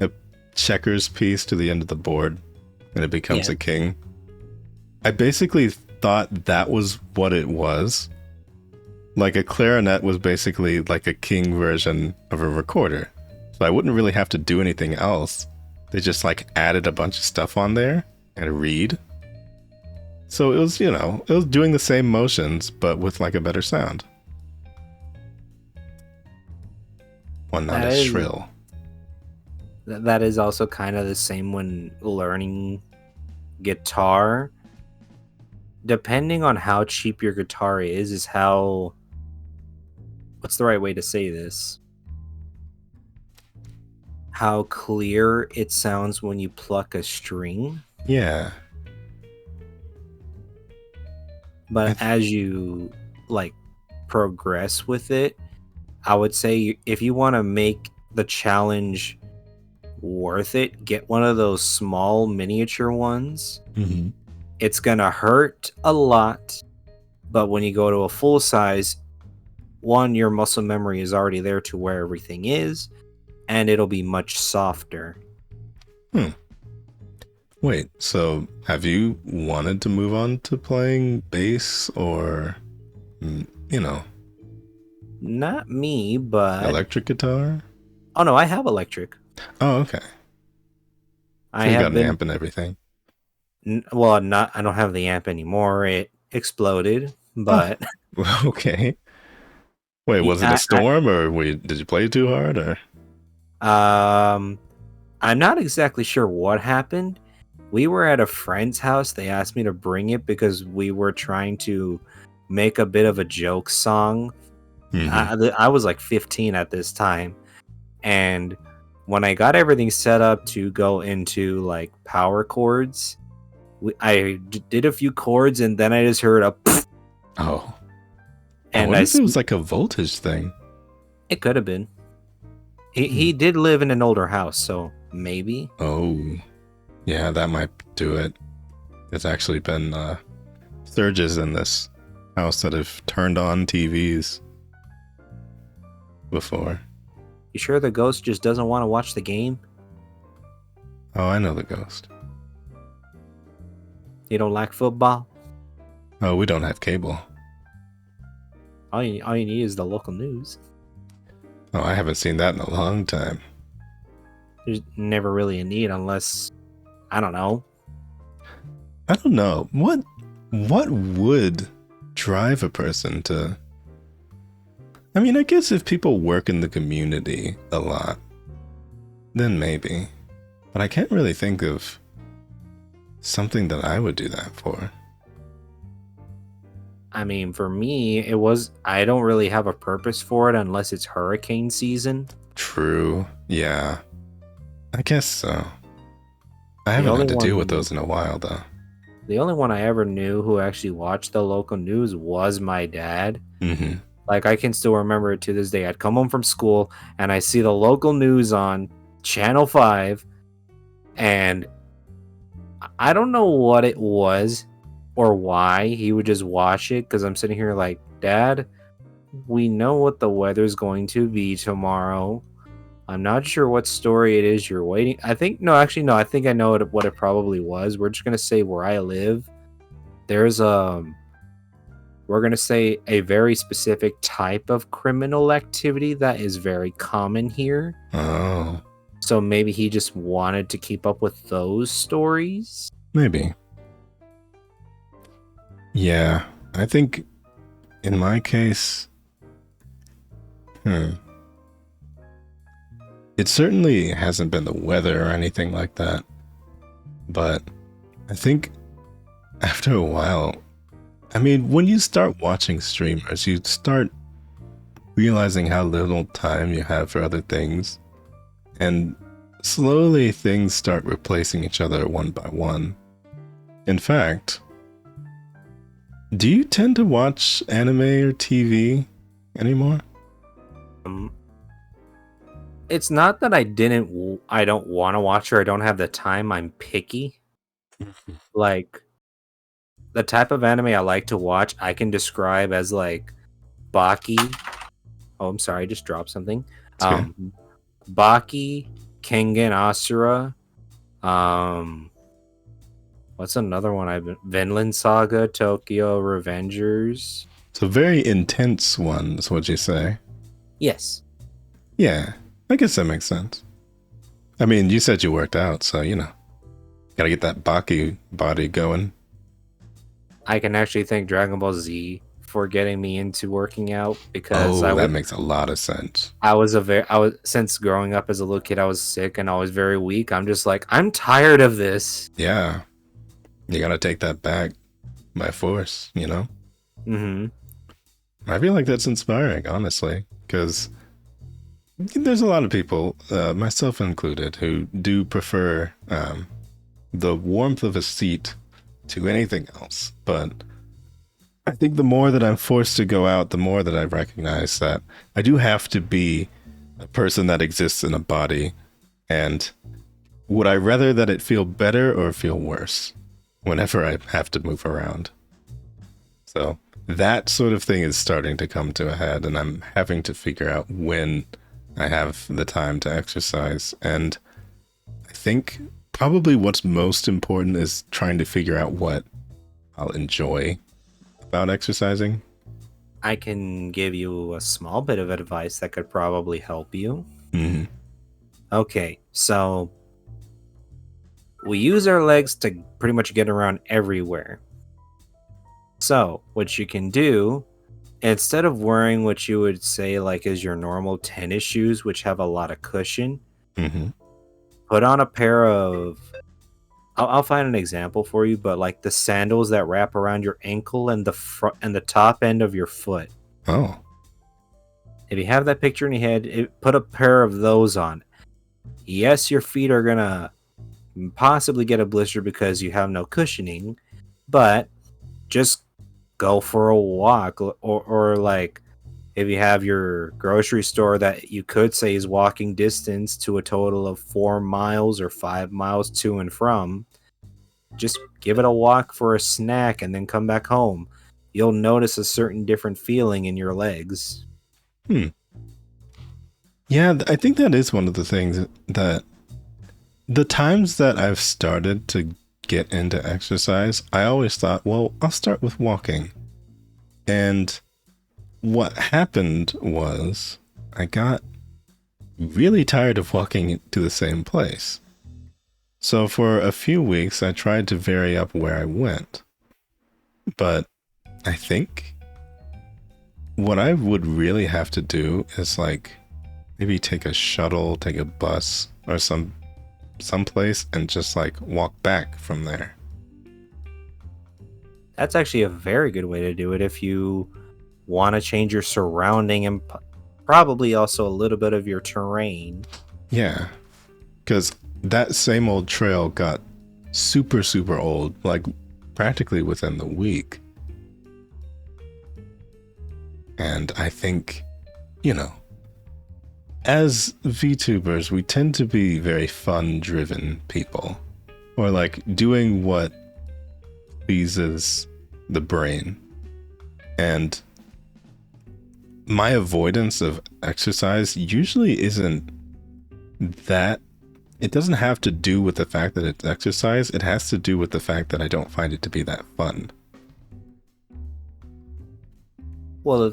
a checkers piece to the end of the board and it becomes a king, I basically thought that was what it was. Like a clarinet was basically like a king version of a recorder. So I wouldn't really have to do anything else. They just like added a bunch of stuff on there and a reed. So it was, you know, it was doing the same motions, but with like a better sound. One not as shrill. That is also kind of the same when learning guitar. Depending on how cheap your guitar is how... What's the right way to say this? How clear it sounds when you pluck a string. Yeah. But as you like progress with it, I would say if you want to make the challenge worth it, get one of those small miniature ones. Mm-hmm. It's gonna hurt a lot, but when you go to a full size, one, your muscle memory is already there to where everything is, and it'll be much softer. Wait, so have you wanted to move on to playing bass or, you know? Not me, but... Electric guitar? Oh no, I have electric. Oh, okay. I you have got an amp and everything. Well, I don't have the amp anymore. It exploded, but... Oh. Okay. Wait, was it a storm or did you play too hard or? I'm not exactly sure what happened. We were at a friend's house. They asked me to bring it because we were trying to make a bit of a joke song. Mm-hmm. I was like 15 at this time. And when I got everything set up to go into like power chords, I did a few chords and then I just heard a pfft. Oh. And what if it was like a voltage thing? It could have been. He did live in an older house, so maybe. Oh. Yeah, that might do it. There's actually been surges in this house that have turned on TVs before. You sure the ghost just doesn't want to watch the game? Oh, I know the ghost. You don't like football? Oh, we don't have cable. all you need is the local news. Oh, I haven't seen that in a long time. There's never really a need unless, I don't know. I don't know. What would drive a person to... I mean, I guess if people work in the community a lot, then maybe. But I can't really think of something that I would do that for. I mean, for me, I don't really have a purpose for it unless it's hurricane season. True. Yeah. I guess so. I haven't had to deal with those in a while, though. The only one I ever knew who actually watched the local news was my dad. Mm-hmm. Like, I can still remember it to this day. I'd come home from school, and I see the local news on Channel 5, and I don't know what it was or why he would just watch it, because I'm sitting here like, Dad, we know what the weather's going to be tomorrow. I'm not sure what story it is you're waiting. I think I know what it probably was. We're just going to say where I live. There's we're going to say a very specific type of criminal activity that is very common here. Oh. So maybe he just wanted to keep up with those stories? Maybe. Yeah, I think in my case, it certainly hasn't been the weather or anything like that. But I think after a while, I mean, when you start watching streamers, you start realizing how little time you have for other things. And slowly things start replacing each other one by one. In fact, do you tend to watch anime or TV anymore? It's not that I don't want to watch or I don't have the time. I'm picky. Like, the type of anime I like to watch, I can describe as like Baki. Oh, I'm sorry, I just dropped something. Baki, Kengan Asura. What's another one? Vinland Saga, Tokyo Revengers. So very intense ones, would you say? Yes. Yeah, I guess that makes sense. I mean, you said you worked out, so, gotta get that Baki body going. I can actually thank Dragon Ball Z for getting me into working out because that makes a lot of sense. Since growing up as a little kid, I was sick and I was very weak. I'm just like, I'm tired of this. Yeah. You gotta take that back by force, Mm-hmm. I feel like that's inspiring, honestly, because there's a lot of people, myself included, who do prefer the warmth of a seat to anything else. But I think the more that I'm forced to go out, the more that I recognize that I do have to be a person that exists in a body. And would I rather that it feel better or feel worse whenever I have to move around? So that sort of thing is starting to come to a head, and I'm having to figure out when I have the time to exercise. And I think probably what's most important is trying to figure out what I'll enjoy about exercising. I can give you a small bit of advice that could probably help you. Mm-hmm. Okay, so we use our legs to pretty much get around everywhere. So what you can do, instead of wearing what you would say like is your normal tennis shoes, which have a lot of cushion, put on a pair of, I'll find an example for you, but like the sandals that wrap around your ankle and the front and the top end of your foot. Oh. If you have that picture in your head, put a pair of those on. Yes, your feet are gonna possibly get a blister because you have no cushioning, but just go for a walk, or like if you have your grocery store that you could say is walking distance to a total of 4 miles or 5 miles to and from, just give it a walk for a snack and then come back home. You'll notice a certain different feeling in your legs. Yeah, I think that is one of the things that the times that I've started to get into exercise, I always thought, well, I'll start with walking. And what happened was I got really tired of walking to the same place. So for a few weeks, I tried to vary up where I went. But I think what I would really have to do is like maybe take a shuttle, take a bus or someplace and just like walk back from there. That's actually a very good way to do it if you want to change your surrounding and probably also a little bit of your terrain. Yeah, because that same old trail got super, super old, like practically within the week. And I think, you know, as VTubers, we tend to be very fun-driven people. Or like doing what pleases the brain. And my avoidance of exercise usually isn't that. It doesn't have to do with the fact that it's exercise. It has to do with the fact that I don't find it to be that fun. Well,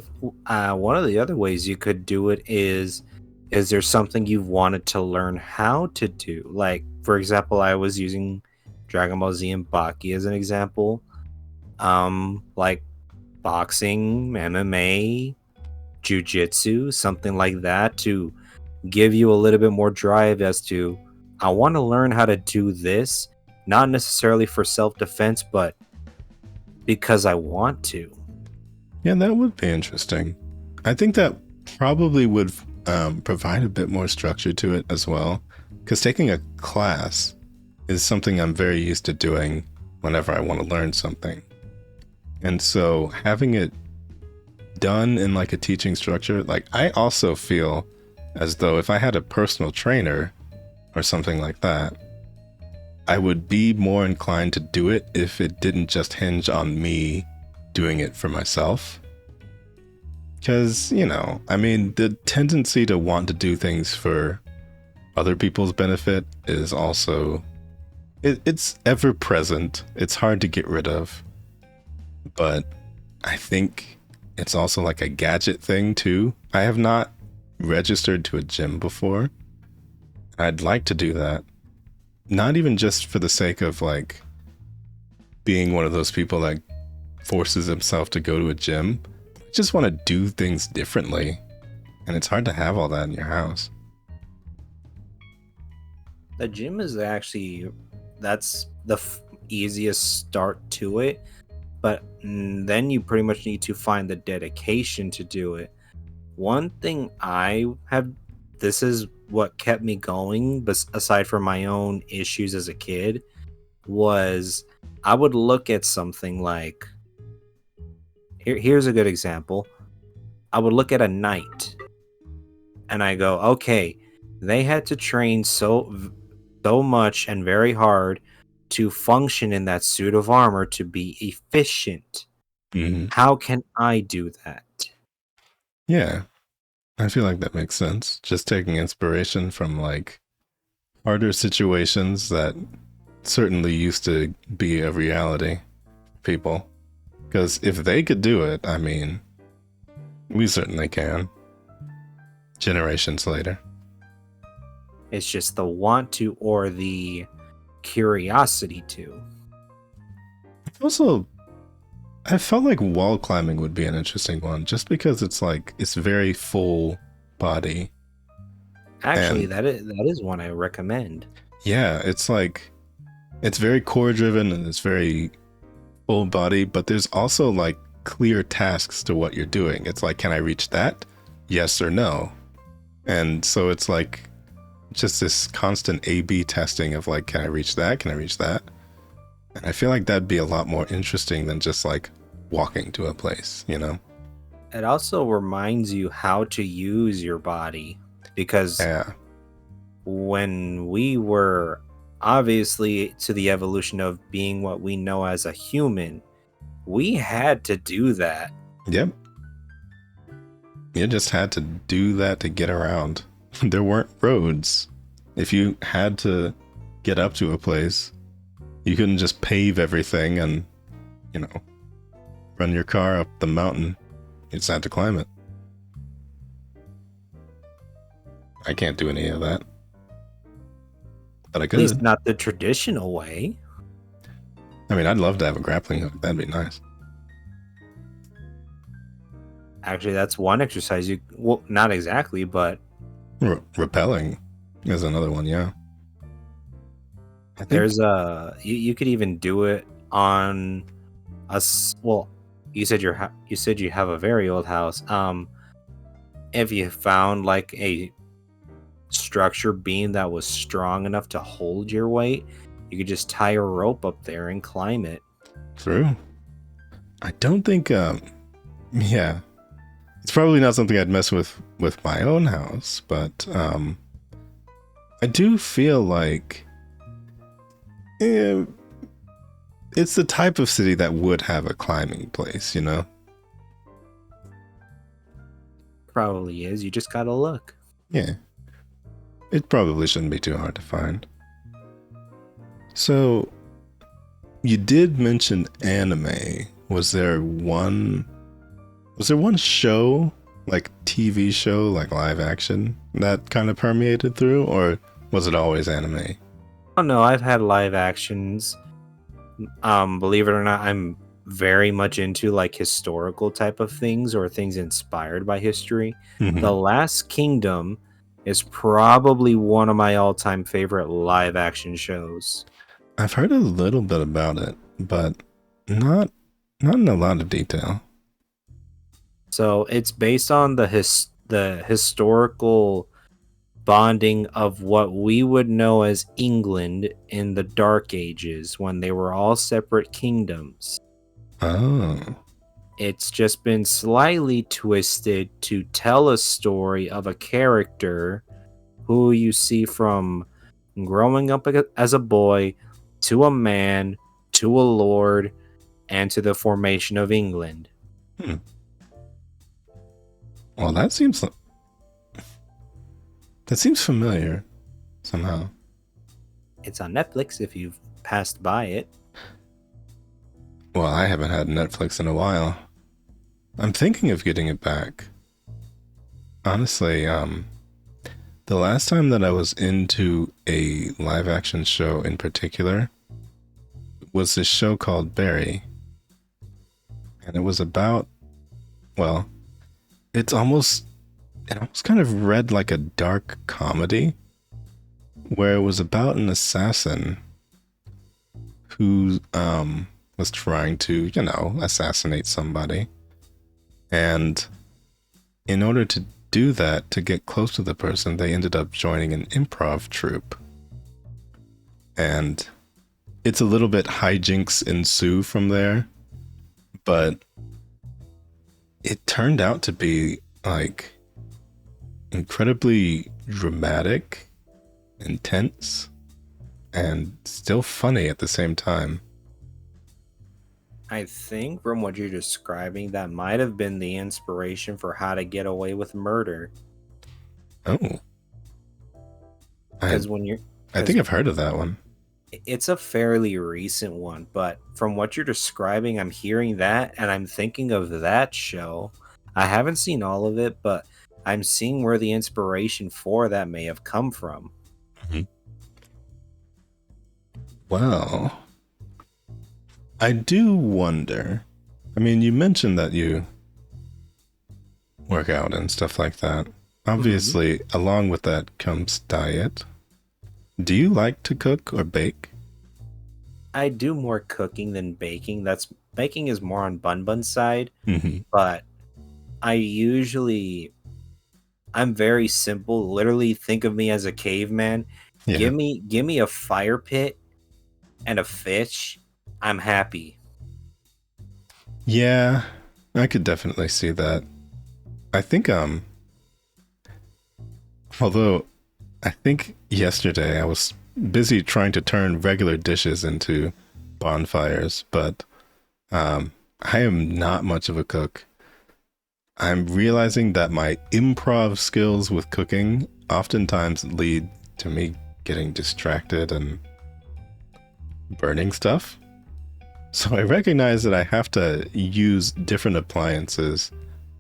one of the other ways you could do it is there something you've wanted to learn how to do? Like, for example, I was using Dragon Ball Z and Baki as an example. Like boxing, MMA, jujitsu, something like that to give you a little bit more drive as to, I want to learn how to do this, not necessarily for self-defense, but because I want to. Yeah, that would be interesting. I think that probably would provide a bit more structure to it as well, because taking a class is something I'm very used to doing whenever I want to learn something. And so having it done in like a teaching structure, like I also feel as though if I had a personal trainer or something like that, I would be more inclined to do it if it didn't just hinge on me doing it for myself. Because, you know, I mean, the tendency to want to do things for other people's benefit is also, it's ever present. It's hard to get rid of. But I think it's also like a gadget thing too. I have not registered to a gym before. I'd like to do that. Not even just for the sake of like being one of those people that forces himself to go to a gym. I just want to do things differently. And it's hard to have all that in your house. The gym is actually, that's the easiest start to it. But then you pretty much need to find the dedication to do it. One thing I have, this is what kept me going, but aside from my own issues as a kid, was I would look at something like, here's a good example. I would look at a knight and I go, okay, they had to train so much and very hard to function in that suit of armor to be efficient. Mm-hmm. How can I do that? Yeah, I feel like that makes sense. Just taking inspiration from like harder situations that certainly used to be a reality for people. Because if they could do it, I mean, we certainly can. Generations later. It's just the want to or the curiosity to. Also, I felt like wall climbing would be an interesting one, just because it's like, it's very full body. Actually, And that is one I recommend. yeah, it's like, it's very core driven and it's very full body, but there's also like clear tasks to what you're doing. It's like, can I reach that? Yes or no? And so it's like just this constant A/B testing of like, can I reach that? Can I reach that? And I feel like that'd be a lot more interesting than just like walking to a place, you know? It also reminds you how to use your body, because Yeah. when we were obviously to the evolution of being what we know as a human, we had to do that. Yep. You just had to do that to get around. There weren't roads. If you had to get up to a place, you couldn't just pave everything and, you know, run your car up the mountain. You just had to climb it. I can't do any of that. But I At least could. not the traditional way. I mean, I'd love to have a grappling hook. That'd be nice. Actually, that's one exercise you, well, not exactly, but Rappelling is another one, yeah. I think, there's you could even do it on well, you said you have a very old house. If you found like a structure beam that was strong enough to hold your weight, you could just tie a rope up there and climb it. true. I don't think, yeah. It's probably not something I'd mess with my own house, but I do feel like it's the type of city that would have a climbing place, you know? Probably is. You just gotta look. Yeah. It probably shouldn't be too hard to find. So, you did mention anime. Was there one show, like TV show, like live action, that kind of permeated through, or was it always anime? Oh no, I've had live actions. Believe it or not, I'm very much into like historical type of things or things inspired by history. Mhm. The Last Kingdom is probably one of my all-time favorite live action shows. I've heard a little bit about it, but not in a lot of detail. So it's based on the historical bonding of what we would know as England in the Dark Ages when they were all separate kingdoms. Oh. It's just been slightly twisted to tell a story of a character who you see from growing up as a boy to a man to a lord and to the formation of England. Well, that seems familiar somehow. It's on Netflix if you've passed by it. Well, I haven't had Netflix in a while. I'm thinking of getting it back. Honestly, the last time that I was into a live action show in particular was this show called Barry. And it was about, well, it almost kind of read like a dark comedy where it was about an assassin who was trying to, assassinate somebody. And in order to do that, to get close to the person, they ended up joining an improv troupe. And it's a little bit hijinks ensue from there, but it turned out to be like incredibly dramatic, intense, and still funny at the same time. I think from what you're describing, that might have been the inspiration for How to Get Away with Murder. Oh. Because I think I've heard of that one. It's a fairly recent one, but from what you're describing, I'm hearing that and I'm thinking of that show. I haven't seen all of it, but I'm seeing where the inspiration for that may have come from. Mm-hmm. Well, I do wonder. I mean, you mentioned that you work out and stuff like that. Obviously, along with that comes diet. Do you like to cook or bake? I do more cooking than baking. Baking is more on Bun's side, but I'm very simple. Literally, think of me as a caveman. Yeah. Give me a fire pit and a fish. I'm happy. Yeah, I could definitely see that. I think although I think yesterday I was busy trying to turn regular dishes into bonfires, but I am not much of a cook. I'm realizing that my improv skills with cooking oftentimes lead to me getting distracted and burning stuff. So I recognize that I have to use different appliances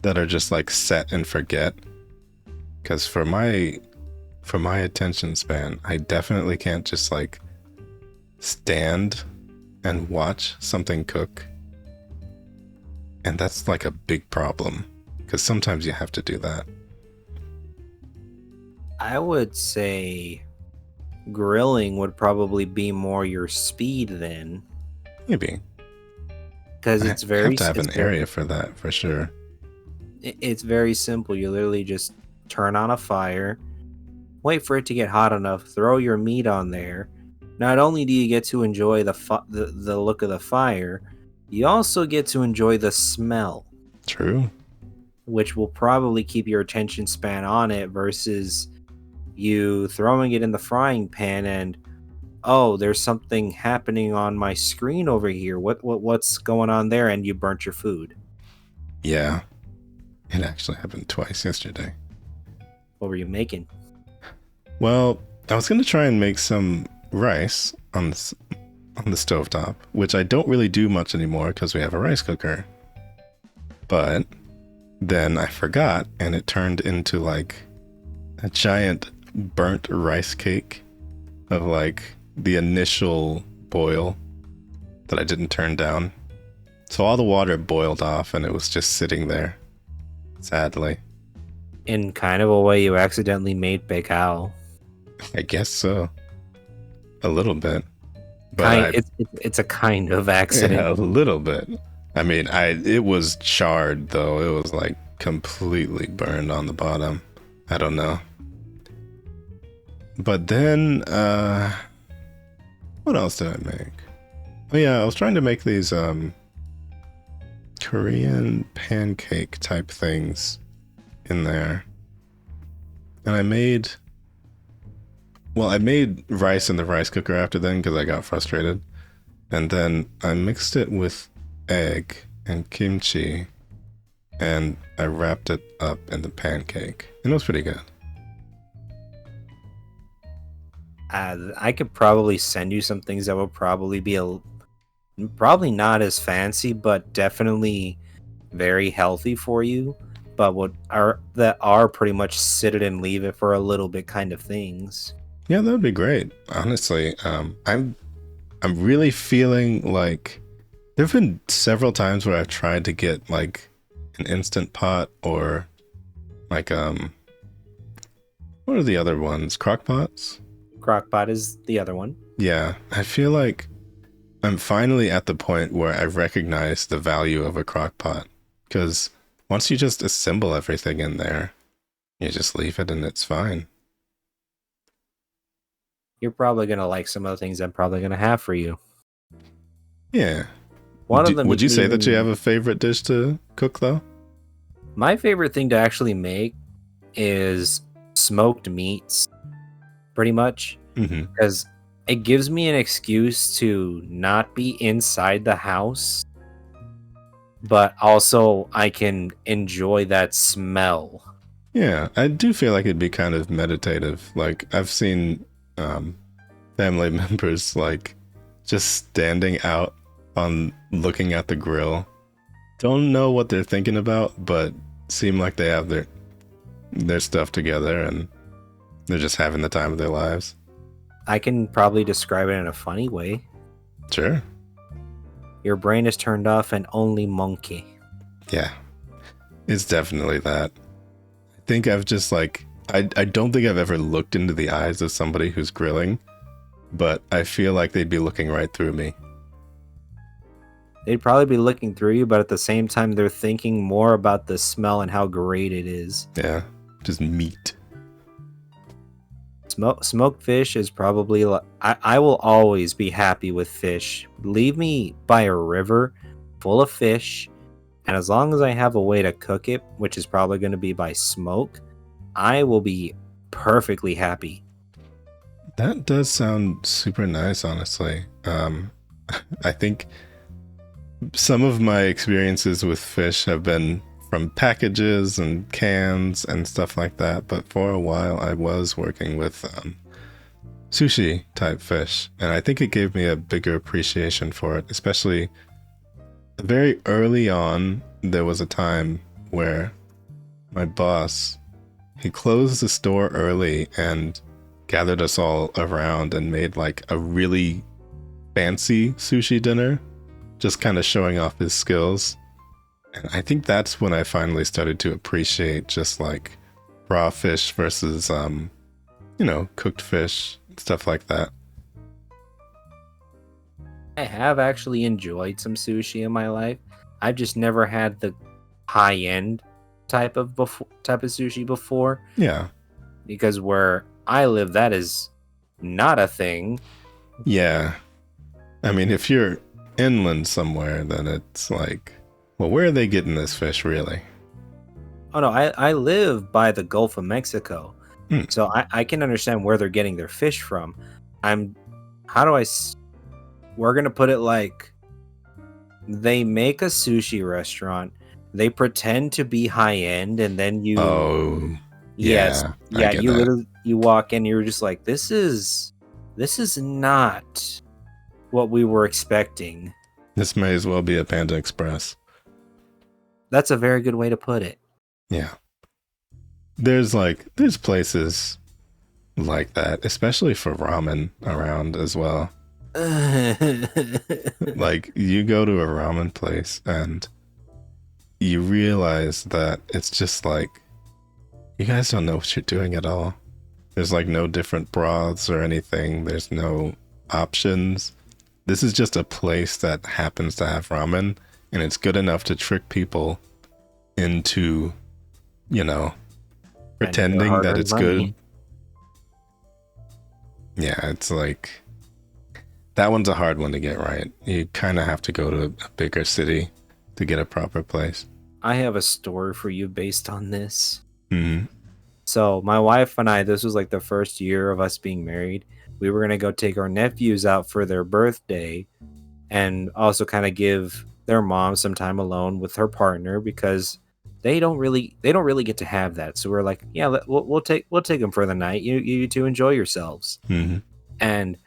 that are just like set and forget. Because for my attention span, I definitely can't just like stand and watch something cook. And that's like a big problem, because sometimes you have to do that. I would say grilling would probably be more your speed then. Maybe. Because it's very... have to have an area for that, for sure. It's very simple. You literally just turn on a fire, wait for it to get hot enough, throw your meat on there. Not only do you get to enjoy the look of the fire, you also get to enjoy the smell. True. Which will probably keep your attention span on it versus you throwing it in the frying pan and, oh, there's something happening on my screen over here. What's going on there? And you burnt your food. Yeah. It actually happened twice yesterday. What were you making? Well, I was going to try and make some rice on the stovetop, which I don't really do much anymore because we have a rice cooker. But then I forgot, and it turned into like a giant burnt rice cake of like the initial boil that I didn't turn down. So all the water boiled off and it was just sitting there, sadly. In kind of a way you accidentally made bacao. I guess so. A little bit. But it's a kind of accident. Yeah, a little bit. I mean, it was charred though. It was like completely burned on the bottom. I don't know. But then, what else did I make? Oh yeah, I was trying to make these Korean pancake type things in there. And I made rice in the rice cooker after then because I got frustrated. And then I mixed it with egg and kimchi and I wrapped it up in the pancake. And it was pretty good. I could probably send you some things that would probably be probably not as fancy, but definitely very healthy for you. But that are pretty much sit it and leave it for a little bit kind of things. Yeah, that would be great. Honestly, I'm really feeling like there have been several times where I've tried to get like an Instant Pot or like what are the other ones? Crock-pots? Crock-pot is the other one. Yeah, I feel like I'm finally at the point where I've recognized the value of a crock-pot, because once you just assemble everything in there, you just leave it and it's fine. You're probably going to like some of the things I'm probably going to have for you. Yeah. One of them. Would you say that you have a favorite dish to cook, though? My favorite thing to actually make is smoked meats, pretty much. Because it gives me an excuse to not be inside the house, but also I can enjoy that smell. Yeah, I do feel like it'd be kind of meditative. Like, I've seen family members like just standing out on looking at the grill. Don't know what they're thinking about, but seem like they have their stuff together and they're just having the time of their lives. I can probably describe it in a funny way. Sure. Your brain is turned off and only monkey. Yeah, it's definitely that. I think I've just like, I don't think I've ever looked into the eyes of somebody who's grilling, but I feel like they'd be looking right through me. They'd probably be looking through you, but at the same time, they're thinking more about the smell and how great it is. Yeah, just meat. Smoked fish is probably... I will always be happy with fish. Leave me by a river full of fish, and as long as I have a way to cook it, which is probably going to be by smoke, I will be perfectly happy. That does sound super nice, honestly. I think some of my experiences with fish have been from packages and cans and stuff like that, but for a while I was working with sushi type fish, and I think it gave me a bigger appreciation for it, especially very early on. There was a time where my boss, he closed the store early and gathered us all around and made like a really fancy sushi dinner, just kind of showing off his skills. And I think that's when I finally started to appreciate just like raw fish versus, cooked fish, stuff like that. I have actually enjoyed some sushi in my life. I've just never had the high-end type of sushi before. Yeah. Because where I live, that is not a thing. Yeah. I mean, if you're inland somewhere, then it's like, well, where are they getting this fish, really? Oh, no, I live by the Gulf of Mexico. So I can understand where they're getting their fish from. We're going to put it like, they make a sushi restaurant, they pretend to be high-end, and then you... Oh, yes. Yeah, you literally, you walk in, you're just like, this is not what we were expecting. This may as well be a Panda Express. That's a very good way to put it. Yeah. There's places like that, especially for ramen around as well. Like, you go to a ramen place and you realize that it's just like, you guys don't know what you're doing at all. There's like no different broths or anything. There's no options. This is just a place that happens to have ramen, and it's good enough to trick people into, pretending that it's good. Yeah, it's like, that one's a hard one to get right. You kind of have to go to a bigger city to get a proper place. I have a story for you based on this. Mm-hmm. So my wife and I, this was like the first year of us being married. We were going to go take our nephews out for their birthday and also kind of give their mom some time alone with her partner, because they don't really get to have that. So we're like, yeah, we'll take them for the night. You two enjoy yourselves. Mm-hmm. And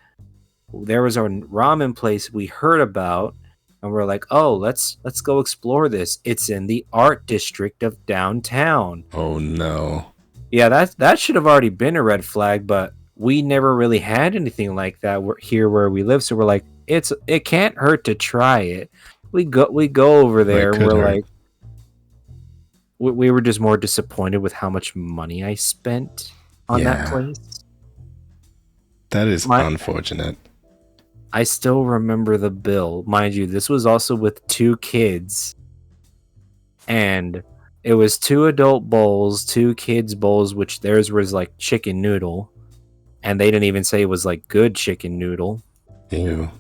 there was a ramen place we heard about, and we're like, oh, let's go explore this. It's in the art district of downtown. Oh no. Yeah, that should have already been a red flag, but we never really had anything like that here where we live. So we're like, it can't hurt to try it. We go over there, and we're like, we were just more disappointed with how much money I spent on that place. That is unfortunate. I still remember the bill. Mind you, this was also with 2 kids. And it was 2 adult bowls, 2 kids bowls, which theirs was like chicken noodle. And they didn't even say it was like good chicken noodle. Ew.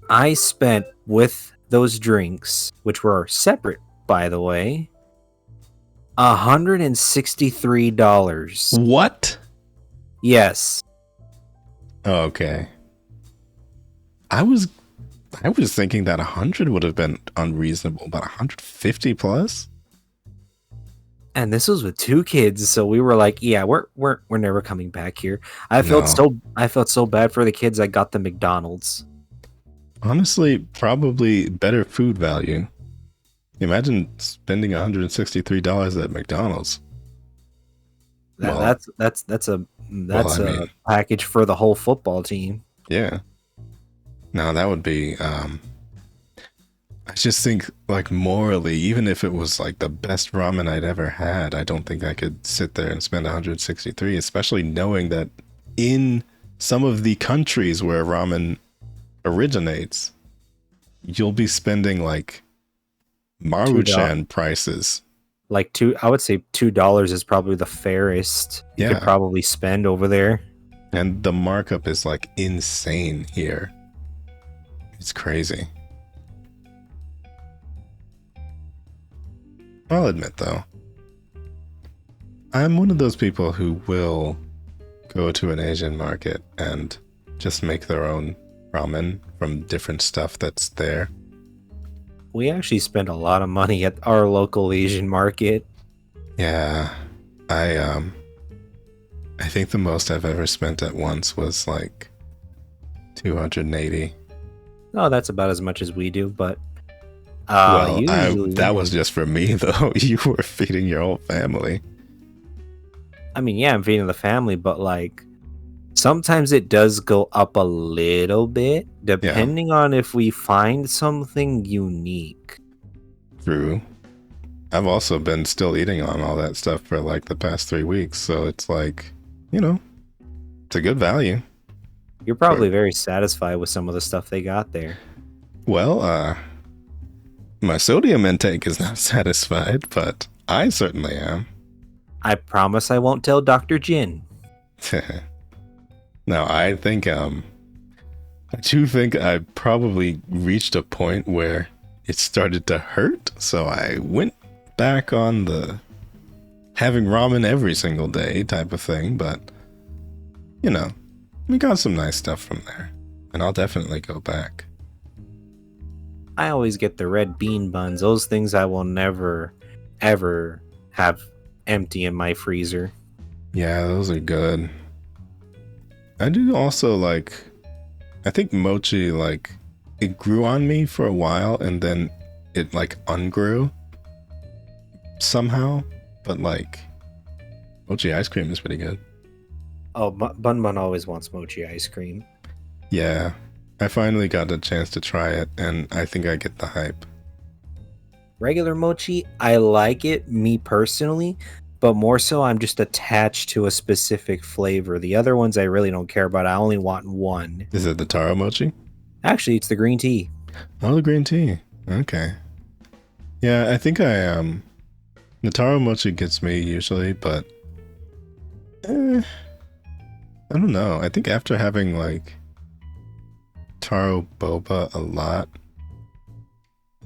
I spent with those drinks, which were separate, by the way, $163. What? Yes. Okay. I was thinking that 100 would have been unreasonable, but 150 plus? And this was with 2 kids, so we were like, yeah, we're never coming back here. I felt so bad for the kids. I got the McDonald's. Honestly, probably better food value. Imagine spending $163 at McDonald's. That's a package for the whole football team. Yeah. Now that would be I just think, like, morally, even if it was like the best ramen I'd ever had, I don't think I could sit there and spend 163, especially knowing that in some of the countries where ramen originates, you'll be spending like Maruchan prices. Like I would say $2 is probably the fairest you could probably spend over there. And the markup is like insane here. It's crazy. I'll admit though, I'm one of those people who will go to an Asian market and just make their own ramen from different stuff that's there. We actually spent a lot of money at our local Asian market. Yeah, I think the most I've ever spent at once was like 280. Oh, that's about as much as we do, but Well, Usually, that was just for me though. You were feeding your whole family. I mean, yeah, I'm feeding the family, but like sometimes it does go up a little bit Yeah, depending on if we find something unique. true. I've also been still eating on all that stuff for like the past 3 weeks, so it's like, you know, it's a good value. You're probably very satisfied with some of the stuff they got there. Well, my sodium intake is not satisfied, but I certainly am. I promise I won't tell Dr. Jin. Now, I do think I probably reached a point where it started to hurt, so I went back on the having ramen every single day type of thing, but, you know, we got some nice stuff from there, and I'll definitely go back. I always get the red bean buns. Those things I will never, ever have empty in my freezer. Yeah, those are good. I do also like, I think mochi, like, it grew on me for a while and then it like ungrew somehow, but like, mochi ice cream is pretty good. Oh, Bun Bun always wants mochi ice cream. Yeah, I finally got a chance to try it and I think I get the hype. Regular mochi, I like it, me personally, but more so I'm just attached to a specific flavor. The other ones I really don't care about. I only want one. Is it the taro mochi? Actually, it's the green tea. Oh, the green tea. Okay. Yeah, I think the taro mochi gets me usually, but I don't know. I think after having like taro boba a lot,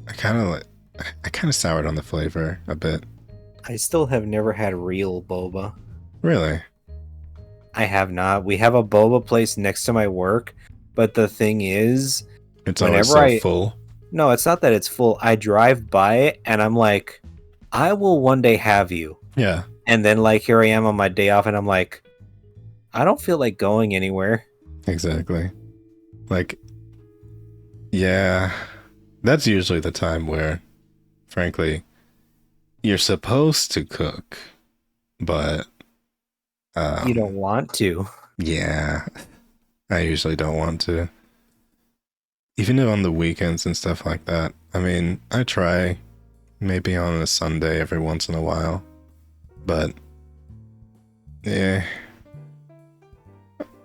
I kind of soured on the flavor a bit. I still have never had real boba. Really? I have not. We have a boba place next to my work, but the thing is, It's always so whenever full. No, it's not that it's full. I drive by it and I'm like, I will one day have you. Yeah. And then like here I am on my day off and I'm like, I don't feel like going anywhere. Exactly. Like, yeah, that's usually the time where, frankly, you're supposed to cook, but You don't want to. yeah, I usually don't want to. Even on the weekends and stuff like that. I mean, I try maybe on a Sunday every once in a while, but yeah,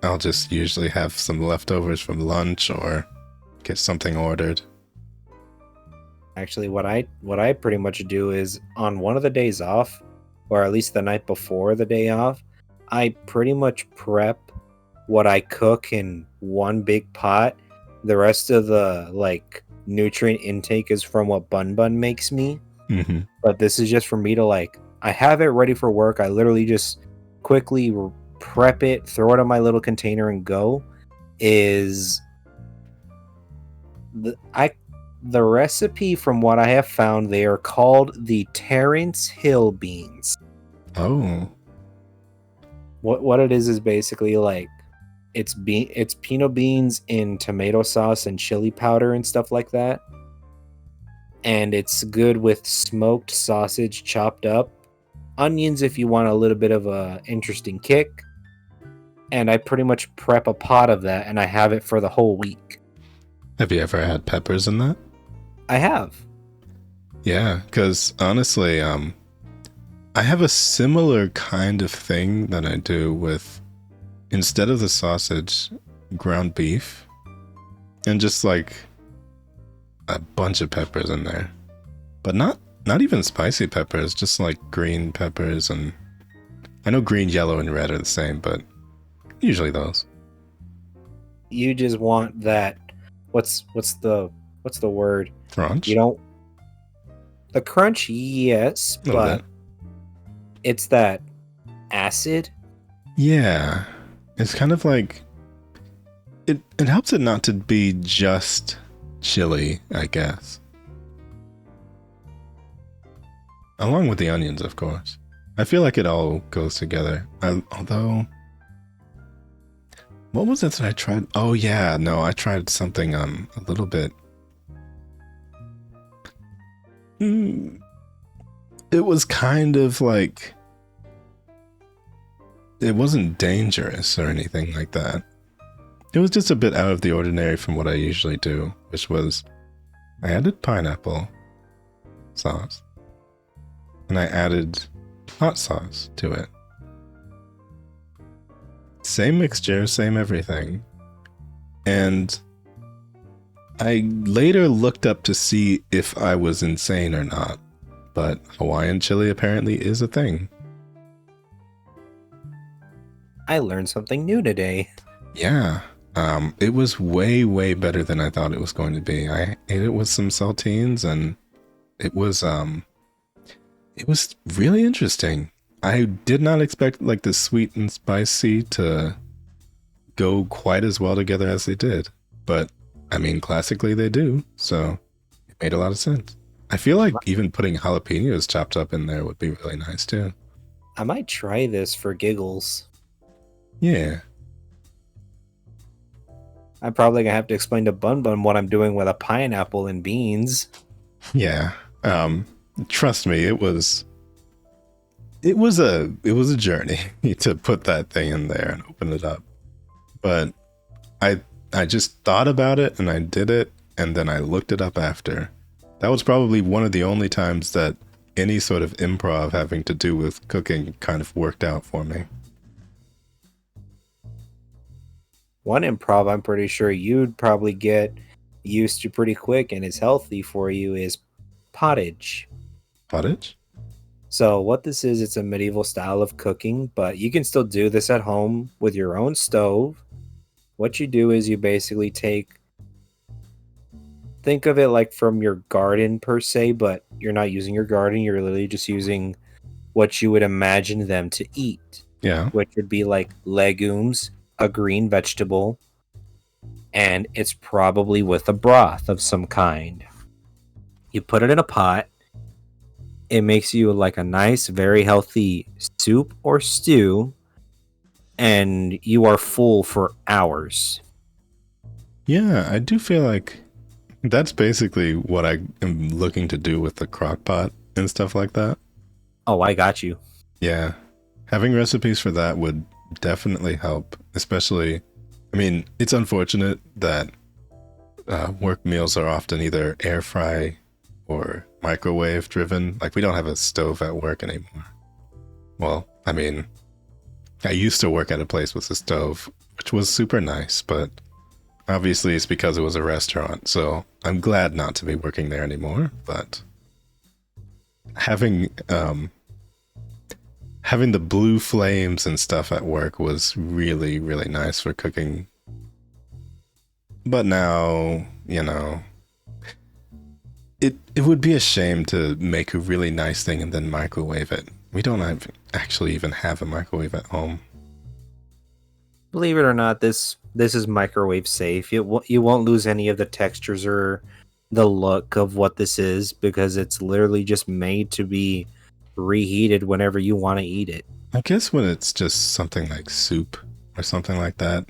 I'll just usually have some leftovers from lunch or get something ordered. Actually, what I pretty much do is on one of the days off, or at least the night before the day off, I pretty much prep what I cook in one big pot. The rest of the like nutrient intake is from what Bun Bun makes me. Mm-hmm. But this is just for me to like, I have it ready for work. I literally just quickly prep it, throw it in my little container and go. Is the recipe from what I have found, they are called the Terrence Hill beans. Oh. What it is basically like it's pinot beans in tomato sauce and chili powder and stuff like that. And it's good with smoked sausage chopped up, onions if you want a little bit of a interesting kick. And I pretty much prep a pot of that and I have it for the whole week. Have you ever had peppers in that? I have. Yeah, because honestly, I have a similar kind of thing that I do with, instead of the sausage, ground beef, and just like a bunch of peppers in there, but not even spicy peppers, just like green peppers, and I know green, yellow, and red are the same, but usually those. You just want that. What's the word? Crunch? You don't. The crunch, yes, Little but bit. it's that acid. Yeah, it's kind of like it helps it not to be just chili, I guess. Along with the onions, of course. I feel like it all goes together. Although, what was it that I tried? Oh yeah, no, I tried something a little bit. Mm, it was kind of like, it wasn't dangerous or anything like that. It was just a bit out of the ordinary from what I usually do, which was I added pineapple sauce and I added hot sauce to it. Same mixture, same everything. And I later looked up to see if I was insane or not, but Hawaiian chili apparently is a thing. I learned something new today. Yeah, it was way, way better than I thought it was going to be. I ate it with some saltines and it was really interesting. I did not expect like the sweet and spicy to go quite as well together as they did, but I mean, classically they do, so it made a lot of sense. I feel like even putting jalapenos chopped up in there would be really nice too. I might try this for giggles. Yeah. I'm probably gonna have to explain to Bun Bun what I'm doing with a pineapple and beans. Yeah. Trust me, it was a journey to put that thing in there and open it up. But I just thought about it and I did it and then I looked it up after. That was probably one of the only times that any sort of improv having to do with cooking kind of worked out for me. One improv I'm pretty sure you'd probably get used to pretty quick and is healthy for you is pottage. Pottage? So what this is, it's a medieval style of cooking, but you can still do this at home with your own stove. What you do is you basically think of it like from your garden per se, but you're not using your garden. You're literally just using what you would imagine them to eat. Yeah. Which would be like legumes, a green vegetable, and it's probably with a broth of some kind. You put it in a pot. It makes you like a nice, very healthy soup or stew, and you are full for hours. Yeah, I do feel like that's basically what I am looking to do with the crock pot and stuff like that. Oh, I got you. Yeah. Having recipes for that would definitely help, especially, I mean, it's unfortunate that work meals are often either air fry or microwave driven. Like, we don't have a stove at work anymore. Well, I mean, I used to work at a place with a stove, which was super nice, but obviously it's because it was a restaurant, so I'm glad not to be working there anymore. But having the blue flames and stuff at work was really, really nice for cooking. But now, you know, it would be a shame to make a really nice thing and then microwave it. We don't actually even have a microwave at home. Believe it or not, this is microwave safe. You won't lose any of the textures or the look of what this is because it's literally just made to be reheated whenever you want to eat it. I guess when it's just something like soup or something like that,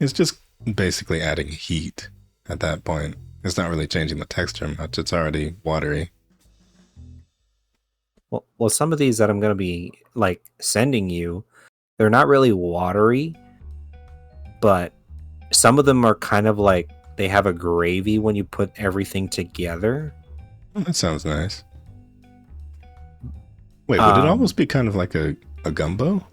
it's just basically adding heat at that point. It's not really changing the texture much. It's already watery. Well, some of these that I'm going to be like sending you, they're not really watery, but some of them are kind of like they have a gravy when you put everything together. Oh, that sounds nice. Wait, would it almost be kind of like a gumbo?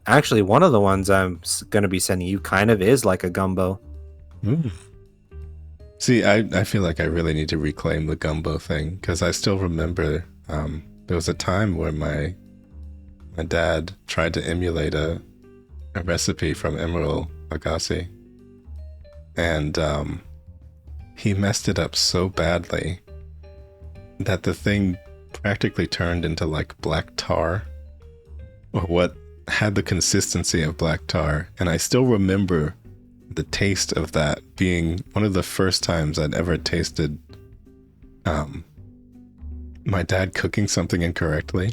Actually, one of the ones I'm going to be sending you kind of is like a gumbo. Ooh. See, I feel like I really need to reclaim the gumbo thing, because I still remember there was a time where my dad tried to emulate a recipe from Emeril Lagasse, and he messed it up so badly that the thing practically turned into like black tar, or what had the consistency of black tar. And I still remember the taste of that being one of the first times I'd ever tasted my dad cooking something incorrectly.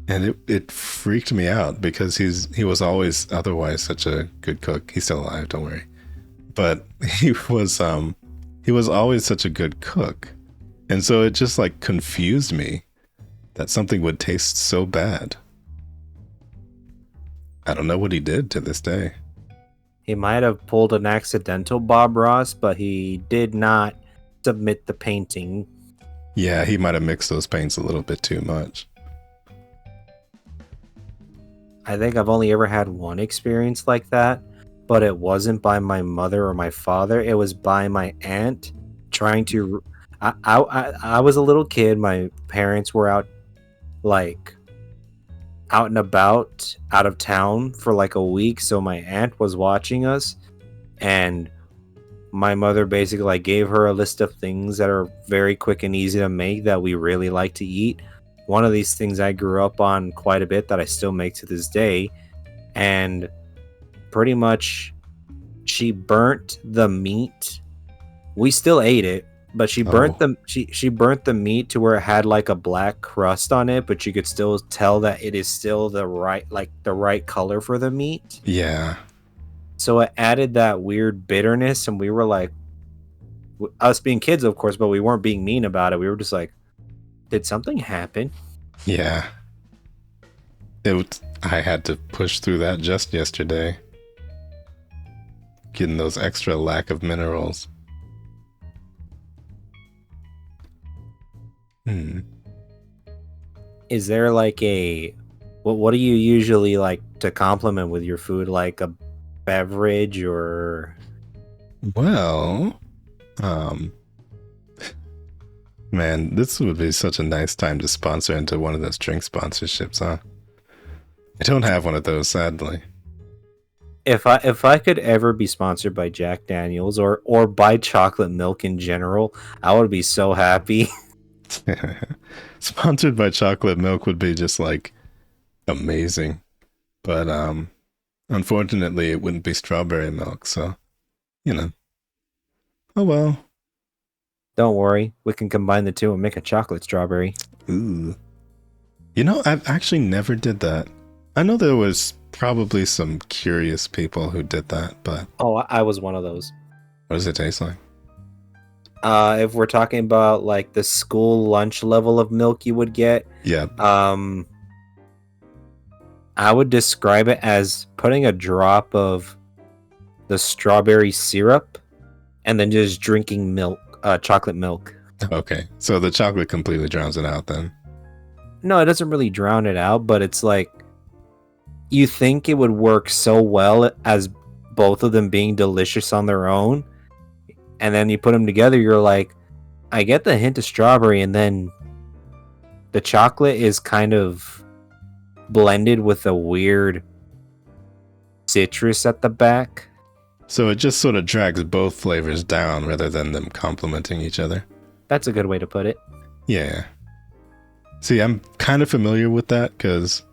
And it freaked me out because he was always otherwise such a good cook. He's still alive, don't worry. But he was always such a good cook. And so it just like confused me that something would taste so bad. I don't know what he did to this day. He might have pulled an accidental Bob Ross, but he did not submit the painting. Yeah, he might have mixed those paints a little bit too much. I think I've only ever had one experience like that, but it wasn't by my mother or my father. It was by my aunt trying to... I was a little kid. My parents were out and about out of town for like a week, so my aunt was watching us, and my mother basically like gave her a list of things that are very quick and easy to make that we really like to eat. One of these things I grew up on quite a bit that I still make to this day, and pretty much she burnt the meat. We still ate it, but she burnt she burnt the meat to where it had like a black crust on it, but you could still tell that it is still the right color for the meat. Yeah. So it added that weird bitterness, and we were like, us being kids, of course, but we weren't being mean about it. We were just like, did something happen? Yeah. I had to push through that just yesterday. Getting those extra lack of minerals. Is there like what do you usually like to complement with your food, like a beverage or? Well, man, this would be such a nice time to sponsor into one of those drink sponsorships, huh? I don't have one of those, sadly. If I could ever be sponsored by Jack Daniels or by chocolate milk in general, I would be so happy. Sponsored by chocolate milk would be just like amazing, but unfortunately it wouldn't be strawberry milk, so oh well. Don't worry, we can combine the two and make a chocolate strawberry. Ooh. I've actually never did that. I know there was probably some curious people who did that, but I was one of those. What does it taste like? If we're talking about like the school lunch level of milk you would get, yeah, I would describe it as putting a drop of the strawberry syrup and then just drinking milk, chocolate milk. Okay, so the chocolate completely drowns it out then. No, it doesn't really drown it out, but it's like you think it would work so well as both of them being delicious on their own. And then you put them together, you're like, I get the hint of strawberry, and then the chocolate is kind of blended with a weird citrus at the back. So it just sort of drags both flavors down rather than them complementing each other. That's a good way to put it. Yeah. See, I'm kind of familiar with that because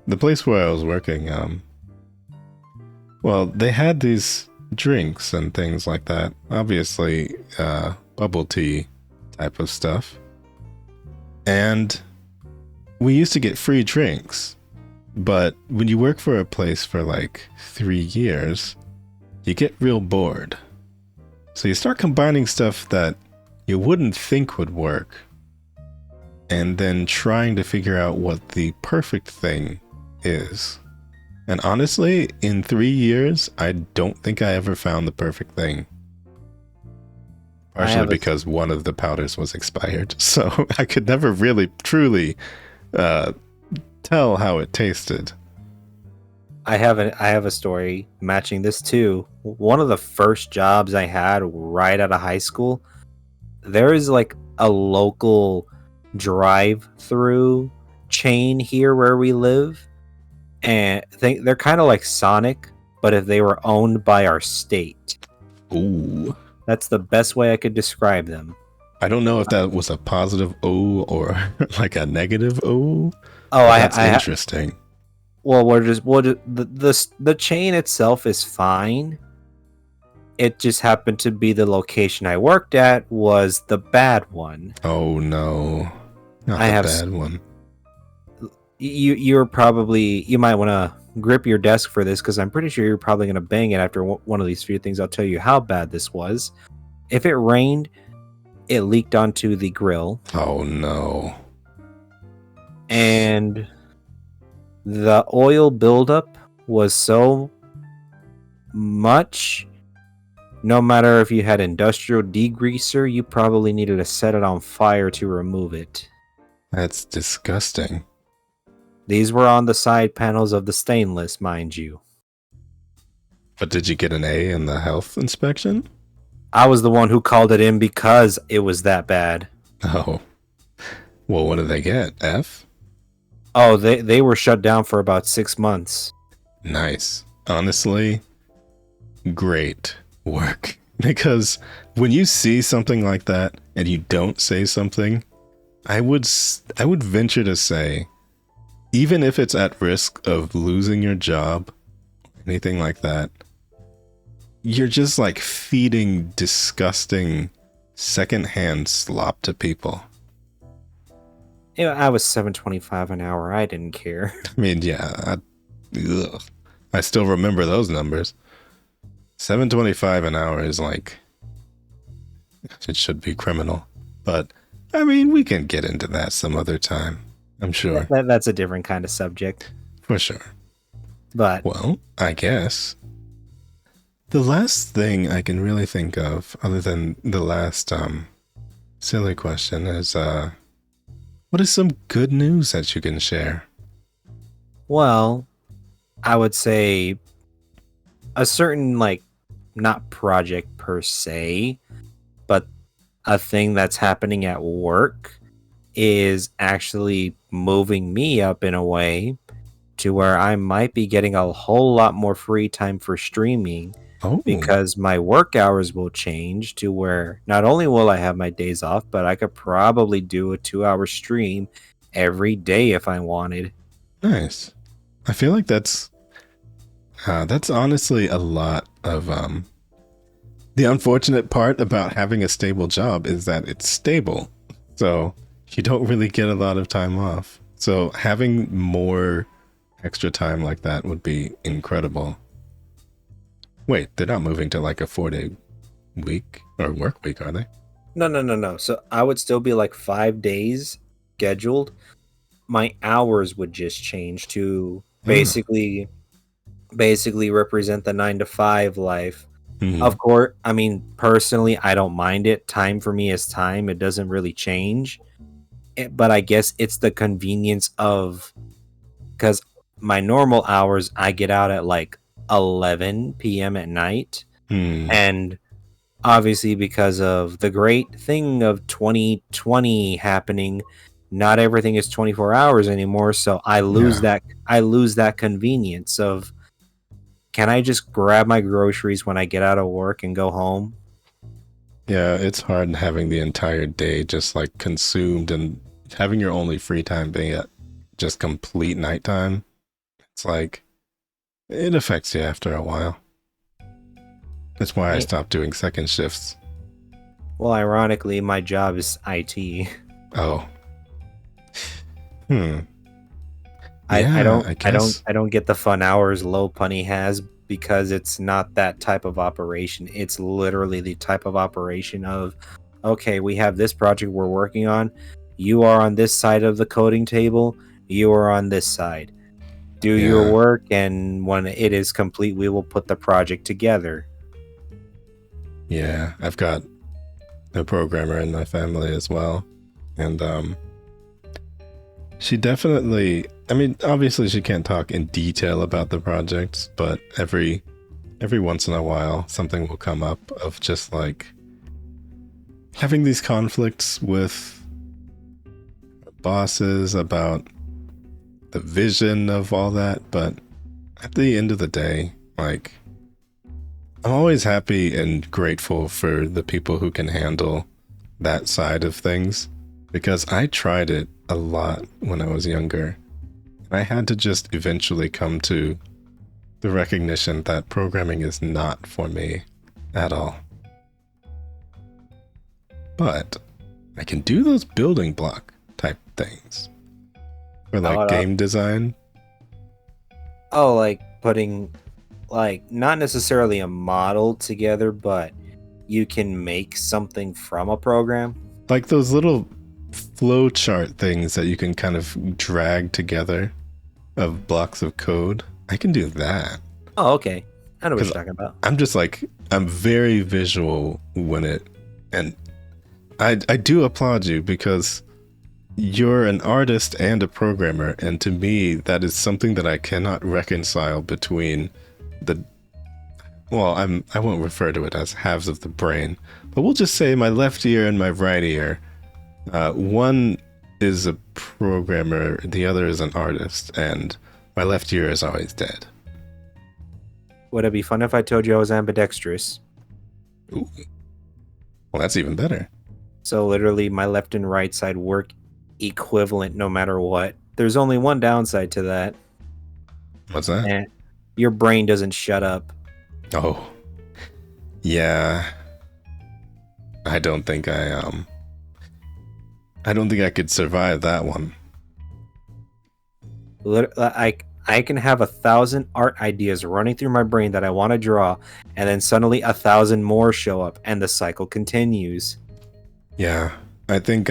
the place where I was working, well, they had these drinks and things like that. Obviously, bubble tea type of stuff. And we used to get free drinks. But when you work for a place for like 3 years, you get real bored. So you start combining stuff that you wouldn't think would work. And then trying to figure out what the perfect thing is. And honestly, in 3 years, I don't think I ever found the perfect thing. Partially because one of the powders was expired. So I could never really, truly tell how it tasted. I have a story matching this too. One of the first jobs I had right out of high school, there is like a local drive-through chain here where we live. And they're kind of like Sonic, but if they were owned by our state. Ooh. That's the best way I could describe them. I don't know if that was a positive O or like a negative O. Oh, that's interesting. Well, the chain itself is fine. It just happened to be the location I worked at was the bad one. Oh no, not the bad one. You might want to grip your desk for this because I'm pretty sure you're probably going to bang it after one of these few things. I'll tell you how bad this was. If it rained, it leaked onto the grill. Oh no. And the oil buildup was so much, no matter if you had industrial degreaser, you probably needed to set it on fire to remove it. That's disgusting. These were on the side panels of the stainless, mind you. But did you get an A in the health inspection? I was the one who called it in because it was that bad. Oh. Well, what did they get? F? Oh, they were shut down for about 6 months. Nice. Honestly, great work. Because when you see something like that and you don't say something, I would venture to say, even if it's at risk of losing your job, anything like that, you're just like feeding disgusting secondhand slop to people. I was $7.25 an hour. I didn't care. I mean, yeah, I still remember those numbers. $7.25 an hour is like, it should be criminal. But I mean, we can get into that some other time. I'm sure. That's a different kind of subject. For sure. But well, I guess the last thing I can really think of, other than the last silly question, is what is some good news that you can share? Well, I would say a certain, like, not project per se, but a thing that's happening at work is actually moving me up in a way to where I might be getting a whole lot more free time for streaming. Oh. Because my work hours will change to where not only will I have my days off, but I could probably do a 2-hour stream every day if I wanted. Nice. I feel like that's honestly a lot of the unfortunate part about having a stable job is that it's stable. So you don't really get a lot of time off. So having more extra time like that would be incredible. Wait, they're not moving to like a 4-day week or work week, are they? No. So I would still be like 5 days scheduled. My hours would just change to basically represent the 9 to 5 life. Mm-hmm. Of course, I mean, personally, I don't mind it. Time for me is time. It doesn't really change. But I guess it's the convenience of, because my normal hours, I get out at like 11 p.m. at night. And obviously because of the great thing of 2020 happening, not everything is 24 hours anymore, so I lose that convenience of, can I just grab my groceries when I get out of work and go home? Yeah, it's hard having the entire day just like consumed and having your only free time being at just complete nighttime. It's like, it affects you after a while. That's why I stopped doing second shifts. Well, ironically, my job is IT. Oh. I don't get the fun hours Low Punny has because it's not that type of operation. It's literally the type of operation of, okay, we have this project we're working on. You are on this side of the coding table. You are on this side. Do your work, and when it is complete, we will put the project together. Yeah, I've got a programmer in my family as well. And she definitely, I mean, obviously she can't talk in detail about the projects, but every once in a while something will come up of just like having these conflicts with bosses about the vision of all that. But at the end of the day, like, I'm always happy and grateful for the people who can handle that side of things, because I tried it a lot when I was younger. I had to just eventually come to the recognition that programming is not for me at all. But I can do those building block type things for like game design. Oh, like putting, like, not necessarily a model together, but you can make something from a program. Like those little flow chart things that you can kind of drag together of blocks of code. I can do that. Oh, okay. I know what 'Cause you're talking about. I'm just like, I'm very visual when it, and I do applaud you because you're an artist and a programmer, and to me, that is something that I cannot reconcile between the, well, I won't refer to it as halves of the brain, but we'll just say my left ear and my right ear. One is a programmer, the other is an artist, and my left ear is always dead. Would it be fun if I told you I was ambidextrous? Ooh. Well, that's even better. So literally my left and right side work equivalent no matter what. There's only one downside to that. What's that? And your brain doesn't shut up. Oh. Yeah. I don't think I could survive that one. I can have 1,000 art ideas running through my brain that I want to draw, and then suddenly 1,000 more show up, and the cycle continues. Yeah, I think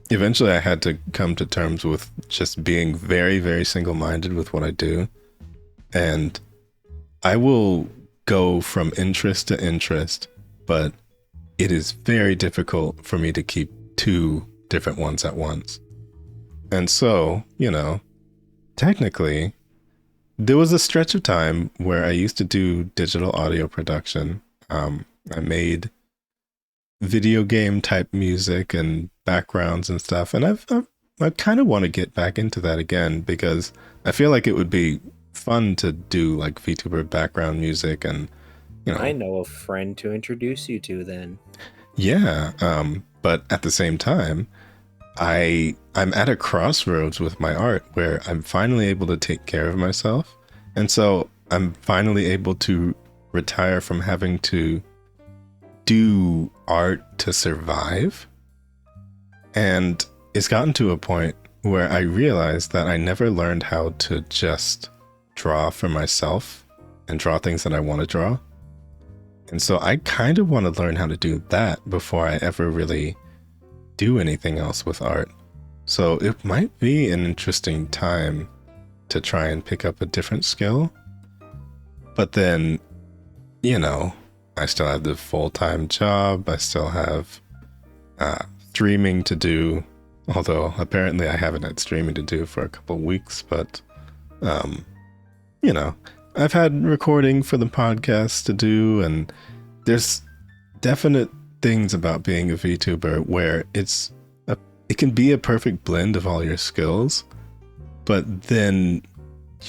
eventually I had to come to terms with just being very, very single-minded with what I do, and I will go from interest to interest, but it is very difficult for me to keep 2 different ones at once. And so, you know, technically, there was a stretch of time where I used to do digital audio production. I made video game type music and backgrounds and stuff, and I kind of want to get back into that again because I feel like it would be fun to do like VTuber background music, and you know. I know a friend to introduce you to then. Yeah, but at the same time, I'm at a crossroads with my art where I'm finally able to take care of myself. And so I'm finally able to retire from having to do art to survive. And it's gotten to a point where I realized that I never learned how to just draw for myself and draw things that I want to draw. And so I kind of want to learn how to do that before I ever really do anything else with art. So it might be an interesting time to try and pick up a different skill. But then, you know, I still have the full-time job. I still have streaming to do. Although apparently I haven't had streaming to do for a couple of weeks. But, you know, I've had recording for the podcast to do. And there's definite things about being a VTuber where it can be a perfect blend of all your skills, but then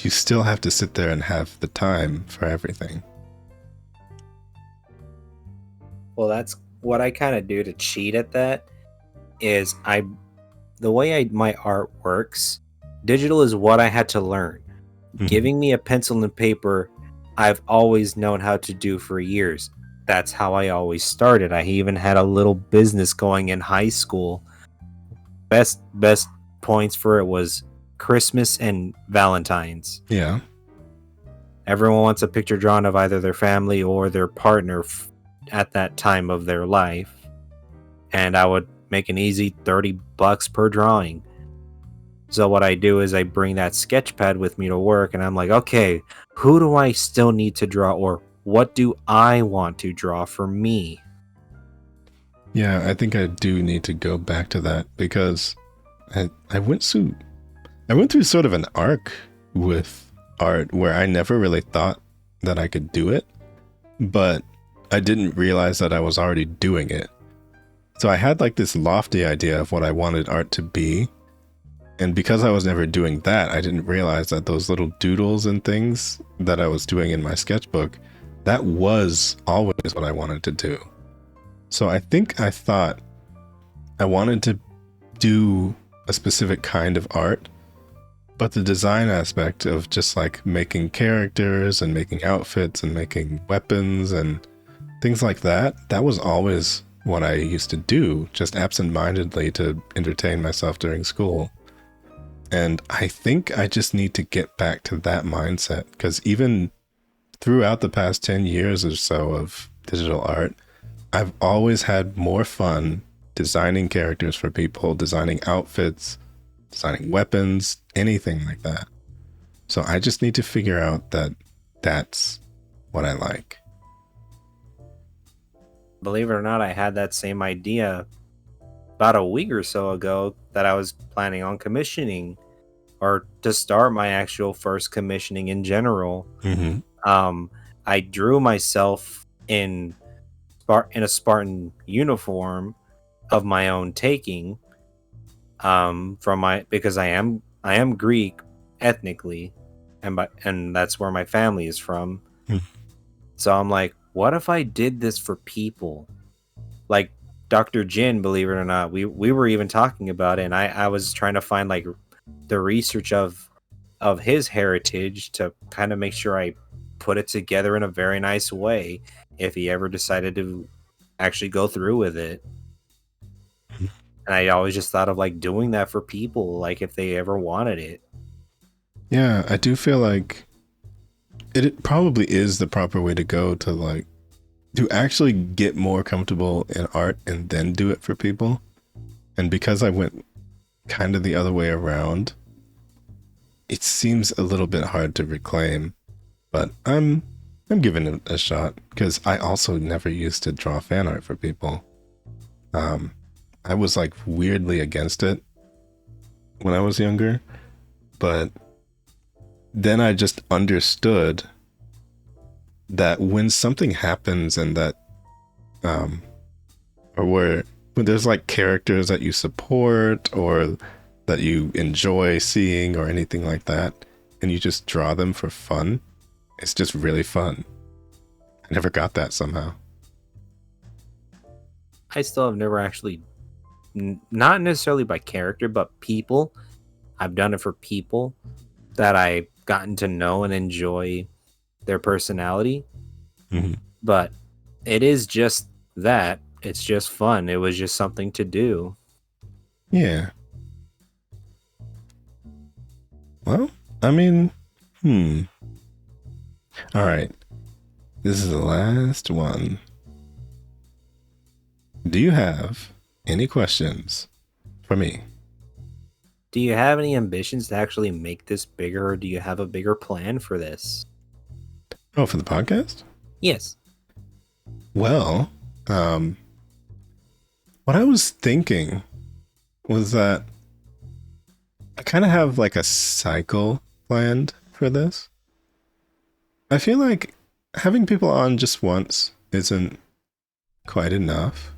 you still have to sit there and have the time for everything. Well, that's what I kind of do to cheat at that is the way my art works, digital is what I had to learn. Mm-hmm. Giving me a pencil and paper, I've always known how to do for years. That's how I always started. I even had a little business going in high school. Best points for it was Christmas and Valentine's. Yeah. Everyone wants a picture drawn of either their family or their partner at that time of their life. And I would make an easy $30 per drawing. So what I do is I bring that sketch pad with me to work, and I'm like, okay, who do I still need to draw, or what do I want to draw for me? Yeah, I think I do need to go back to that because I went through sort of an arc with art where I never really thought that I could do it, but I didn't realize that I was already doing it. So I had like this lofty idea of what I wanted art to be. And because I was never doing that, I didn't realize that those little doodles and things that I was doing in my sketchbook, that was always what I wanted to do. So I think I thought I wanted to do a specific kind of art, but the design aspect of just like making characters and making outfits and making weapons and things like that, that was always what I used to do, just absent-mindedly to entertain myself during school. And I think I just need to get back to that mindset, because even throughout the past 10 years or so of digital art, I've always had more fun designing characters for people, designing outfits, designing weapons, anything like that. So I just need to figure out that that's what I like. Believe it or not, I had that same idea about a week or so ago that I was planning on commissioning, or to start my actual first commissioning in general. I drew myself in a Spartan uniform of my own taking, because I am Greek ethnically, and that's where my family is from. So I'm like, what if I did this for people? Like Dr. Jin, believe it or not, we were even talking about it, and I was trying to find like the research of his heritage to kind of make sure I put it together in a very nice way if he ever decided to actually go through with it. And I always just thought of like doing that for people, like if they ever wanted it. Yeah, I do feel like it probably is the proper way to go, to actually get more comfortable in art and then do it for people. And because I went kind of the other way around, it seems a little bit hard to reclaim, but I'm giving it a shot, because I also never used to draw fan art for people. I was like weirdly against it when I was younger, but then I just understood that when something happens and that, or when there's like characters that you support or that you enjoy seeing or anything like that, and you just draw them for fun, it's just really fun. I never got that somehow. I still have never actually, not necessarily by character, but people. I've done it for people that I've gotten to know and enjoy their personality. But it is just that. It's just fun. It was just something to do. Yeah. Well, I mean, all right. This is the last one. Do you have any questions for me? Do you have any ambitions to actually make this bigger, or do you have a bigger plan for this? Oh, for the podcast? Yes. Well, what I was thinking was that I kind of have like a cycle planned for this. I feel like having people on just once isn't quite enough,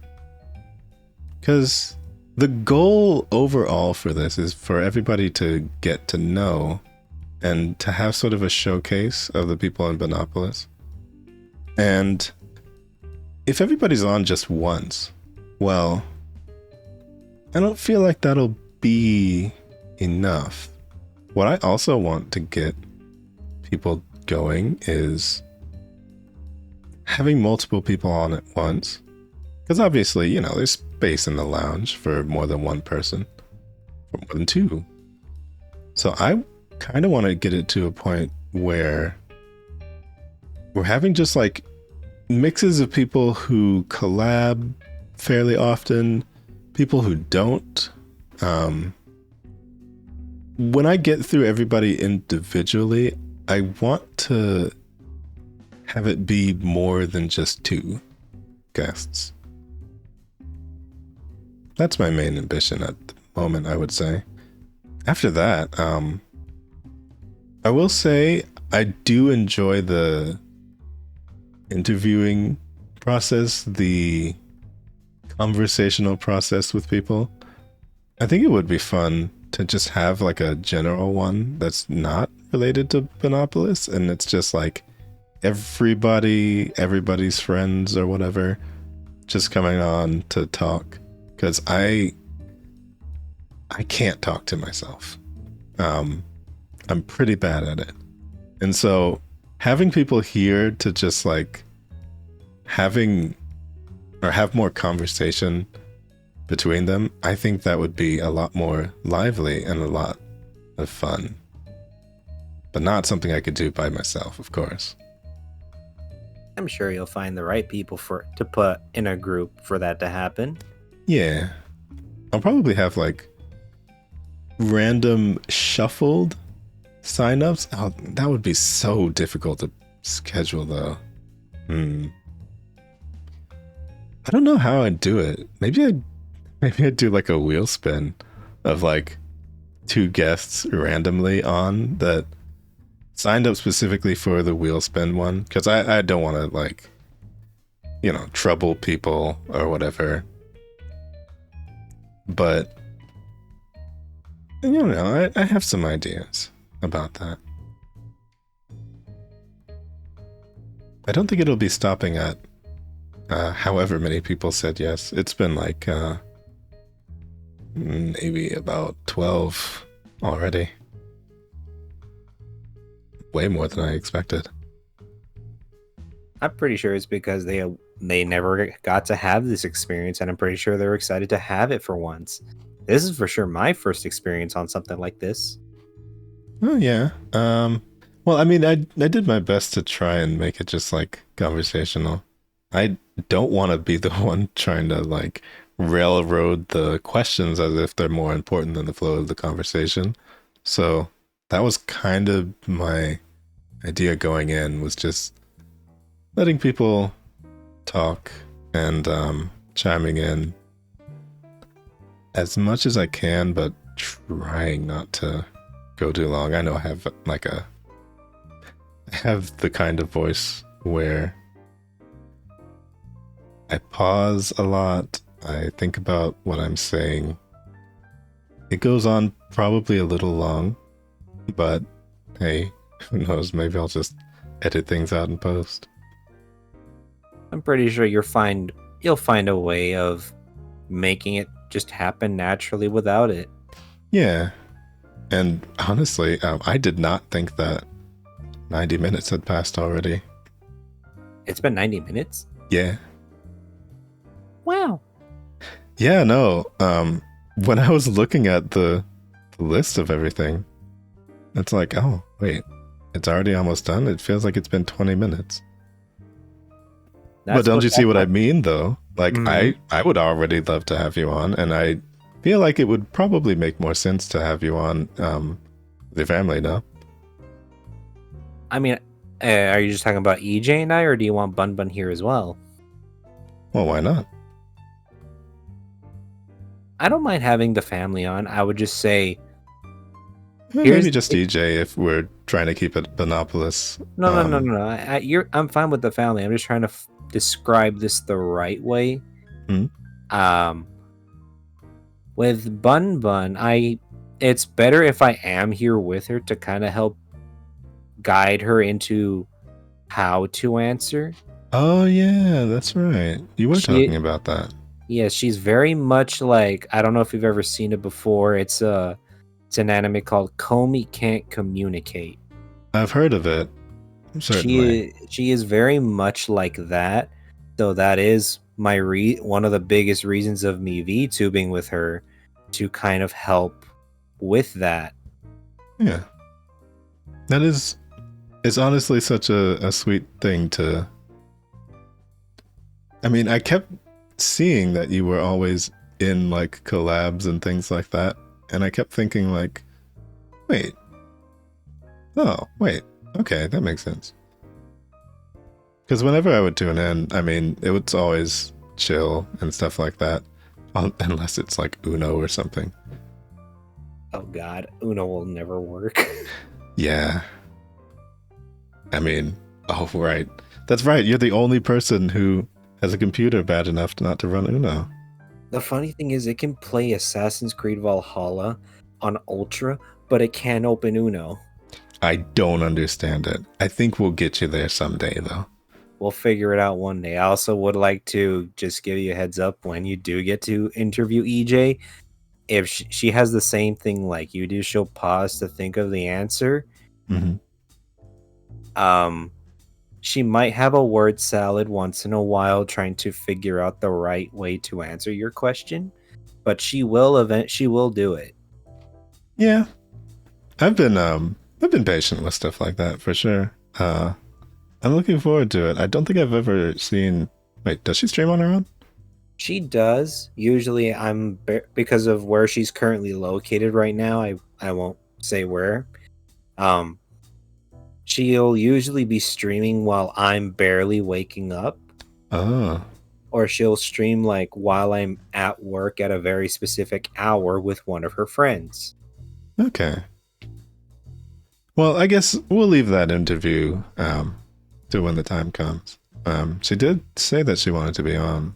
because the goal overall for this is for everybody to get to know and to have sort of a showcase of the people in Bunopolis. And if everybody's on just once, well, I don't feel like that'll be enough. What I also want to get people going is having multiple people on at once. Because obviously, you know, there's space in the lounge for more than one person, for more than two. So I kind of want to get it to a point where we're having just like mixes of people who collab fairly often, people who don't. When I get through everybody individually, I want to have it be more than just two guests. That's my main ambition at the moment, I would say. After that, I will say I do enjoy the interviewing process, the conversational process with people. I think it would be fun to just have like a general one that's not related to Bunopolis, and it's just like everybody's friends or whatever just coming on to talk, because I can't talk to myself. I'm pretty bad at it, and so having people here to just like have more conversation between them, I think that would be a lot more lively and a lot of fun, but not something I could do by myself, of course. I'm sure you'll find the right people to put in a group for that to happen. Yeah. I'll probably have like random shuffled signups. Oh, that would be so difficult to schedule though. I don't know how I'd do it. Maybe I'd do like a wheel spin of like 2 guests randomly on that signed up specifically for the wheel spin one, because I don't want to like, trouble people or whatever. But I have some ideas about that. I don't think it'll be stopping at however many people said yes. It's been like maybe about 12 already. Way more than I expected. I'm pretty sure it's because they never got to have this experience, and I'm pretty sure they're excited to have it for once. This is for sure my first experience on something like this. Oh yeah. Well, I mean, I did my best to try and make it just like conversational. I don't want to be the one trying to like railroad the questions as if they're more important than the flow of the conversation. So that was kind of my idea going in, was just letting people talk and chiming in as much as I can, but trying not to go too long. I know I have the kind of voice where I pause a lot. I think about what I'm saying. It goes on probably a little long, but hey, who knows? Maybe I'll just edit things out in post. I'm pretty sure you'll find a way of making it just happen naturally without it. Yeah. And honestly, I did not think that 90 minutes had passed already. It's been 90 minutes? Yeah. Wow. Yeah, no. When I was looking at the list of everything, it's like, oh, wait, it's already almost done? It feels like it's been 20 minutes. But don't you see what I mean, though? Like, I would already love to have you on, and I feel like it would probably make more sense to have you on with your family, no? I mean, are you just talking about EJ and I, or do you want Bun Bun here as well? Well, why not? I don't mind having the family on. I would just say... Maybe just EJ if we're trying to keep it Bunopolis. No. I'm fine with the family. I'm just trying to describe this the right way. With Bun Bun, it's better if I am here with her to kind of help guide her into how to answer. Oh yeah, that's right. You were talking about that. Yeah, she's very much like, I don't know if you've ever seen it before. It's an anime called Komi Can't Communicate. I've heard of it. Certainly. She is very much like that. So that is my one of the biggest reasons of me VTubing with her, to kind of help with that. Yeah. That is, it's honestly such a sweet thing to... I mean, I kept seeing that you were always in like collabs and things like that, and I kept thinking like, wait, okay, that makes sense. Because whenever I would tune in, I mean, it was always chill and stuff like that, unless it's like Uno or something. Oh god, Uno will never work. Yeah. I mean, oh right, that's right, you're the only person who has a computer bad enough not to run Uno. The funny thing is, it can play Assassin's Creed Valhalla on Ultra, but it can't open Uno. I don't understand it. I think we'll get you there someday, though. We'll figure it out one day. I also would like to just give you a heads up when you do get to interview EJ. If she has the same thing like you do, she'll pause to think of the answer. She might have a word salad once in a while trying to figure out the right way to answer your question, but she will do it. Yeah. I've been patient with stuff like that for sure. I'm looking forward to it. I don't think I've ever seen. Wait, does she stream on her own? She does. Usually, because of where she's currently located right now. I won't say where. Um, she'll usually be streaming while I'm barely waking up, Oh, or she'll stream like while I'm at work at a very specific hour with one of her friends. okay. Well, I guess we'll leave that interview to when the time comes. She did say that she wanted to be on.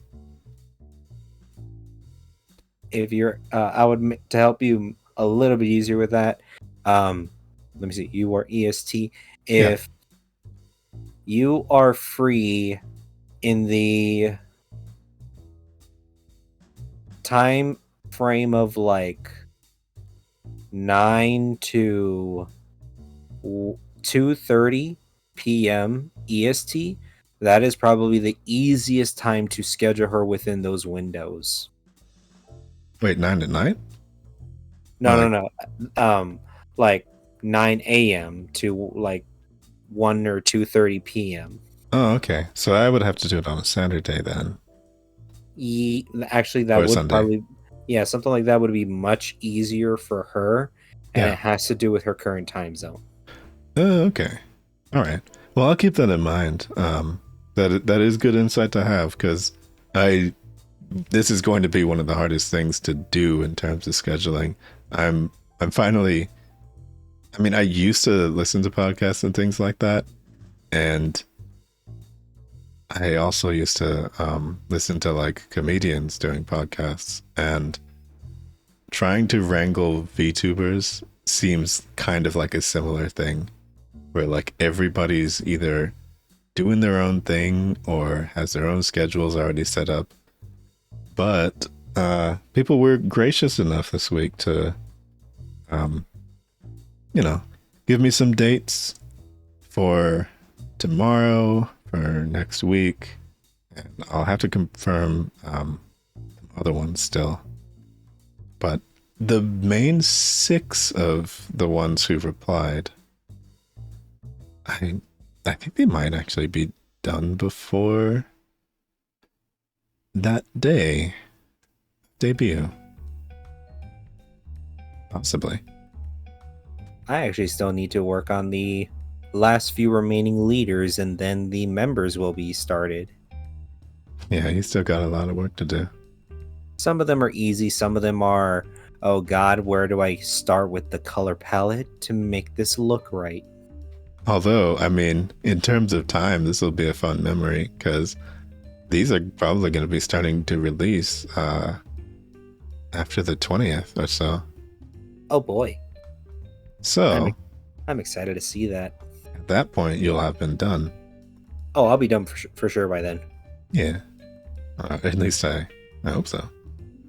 If you're, I would to help you a little bit easier with that. Let me see. You are EST. If you are free in the time frame of like 9 to 2:30 p.m. EST, that is probably the easiest time to schedule her within those windows. Wait, 9 at night? No. Like 9 a.m. to like 1 or 2:30 p.m. Oh, okay. So I would have to do it on a Saturday then. Actually, that Or would Sunday. probably, yeah, something like that would be much easier for her, and Yeah. it has to do with her current time zone. Oh, okay. All right. Well, I'll keep that in mind. That is good insight to have because this is going to be one of the hardest things to do in terms of scheduling. I'm finally. I mean, I used to listen to podcasts and things like that, and I also used to listen to like comedians doing podcasts, and trying to wrangle VTubers seems kind of like a similar thing, where like everybody's either doing their own thing or has their own schedules already set up. But people were gracious enough this week to, give me some dates for tomorrow, for next week, and I'll have to confirm other ones still. But the main 6 of the ones who replied, I think they might actually be done before that day debut. Possibly. I actually still need to work on the last few remaining leaders, and then the members will be started. Yeah, you still got a lot of work to do. Some of them are easy, some of them are, oh god, where do I start with the color palette to make this look right? Although, I mean, in terms of time, this will be a fun memory because these are probably going to be starting to release after the 20th or so. Oh boy. So, I'm excited to see that. at that point, you'll have been done. Oh, I'll be done for sure by then. Yeah. At least I hope so.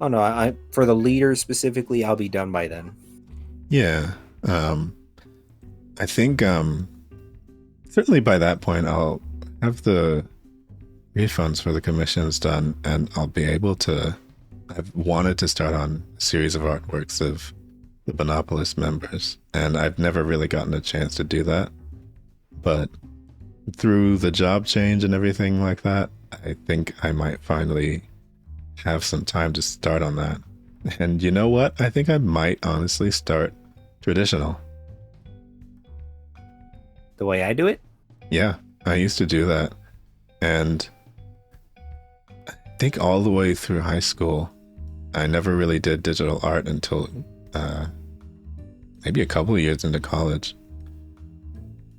Oh no, I for the leaders specifically, I'll be done by then. Yeah. I think certainly by that point, I'll have the refunds for the commissions done, and I'll be able to. I've wanted to start on a series of artworks of the Bunopolis members, and I've never really gotten a chance to do that. But through the job change and everything like that, I think I might finally have some time to start on that. And you know what? I think I might honestly start traditional. The way I do it? Yeah, I used to do that. And I think all the way through high school, I never really did digital art until maybe a couple of years into college.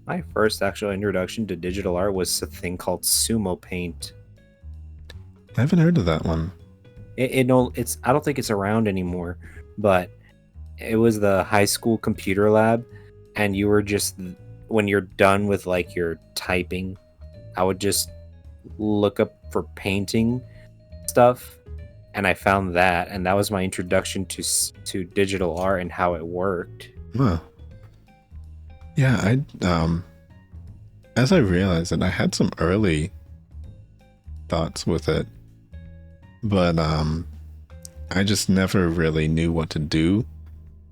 My first actual introduction to digital art was a thing called Sumo Paint. I haven't heard of that one. I don't think it's around anymore, but it was the high school computer lab, and you were just, when you're done with like your typing, I would just look up for painting stuff, and I found that, and that was my introduction to digital art and how it worked. Huh. Yeah, as I realized that I had some early thoughts with it, but I just never really knew what to do,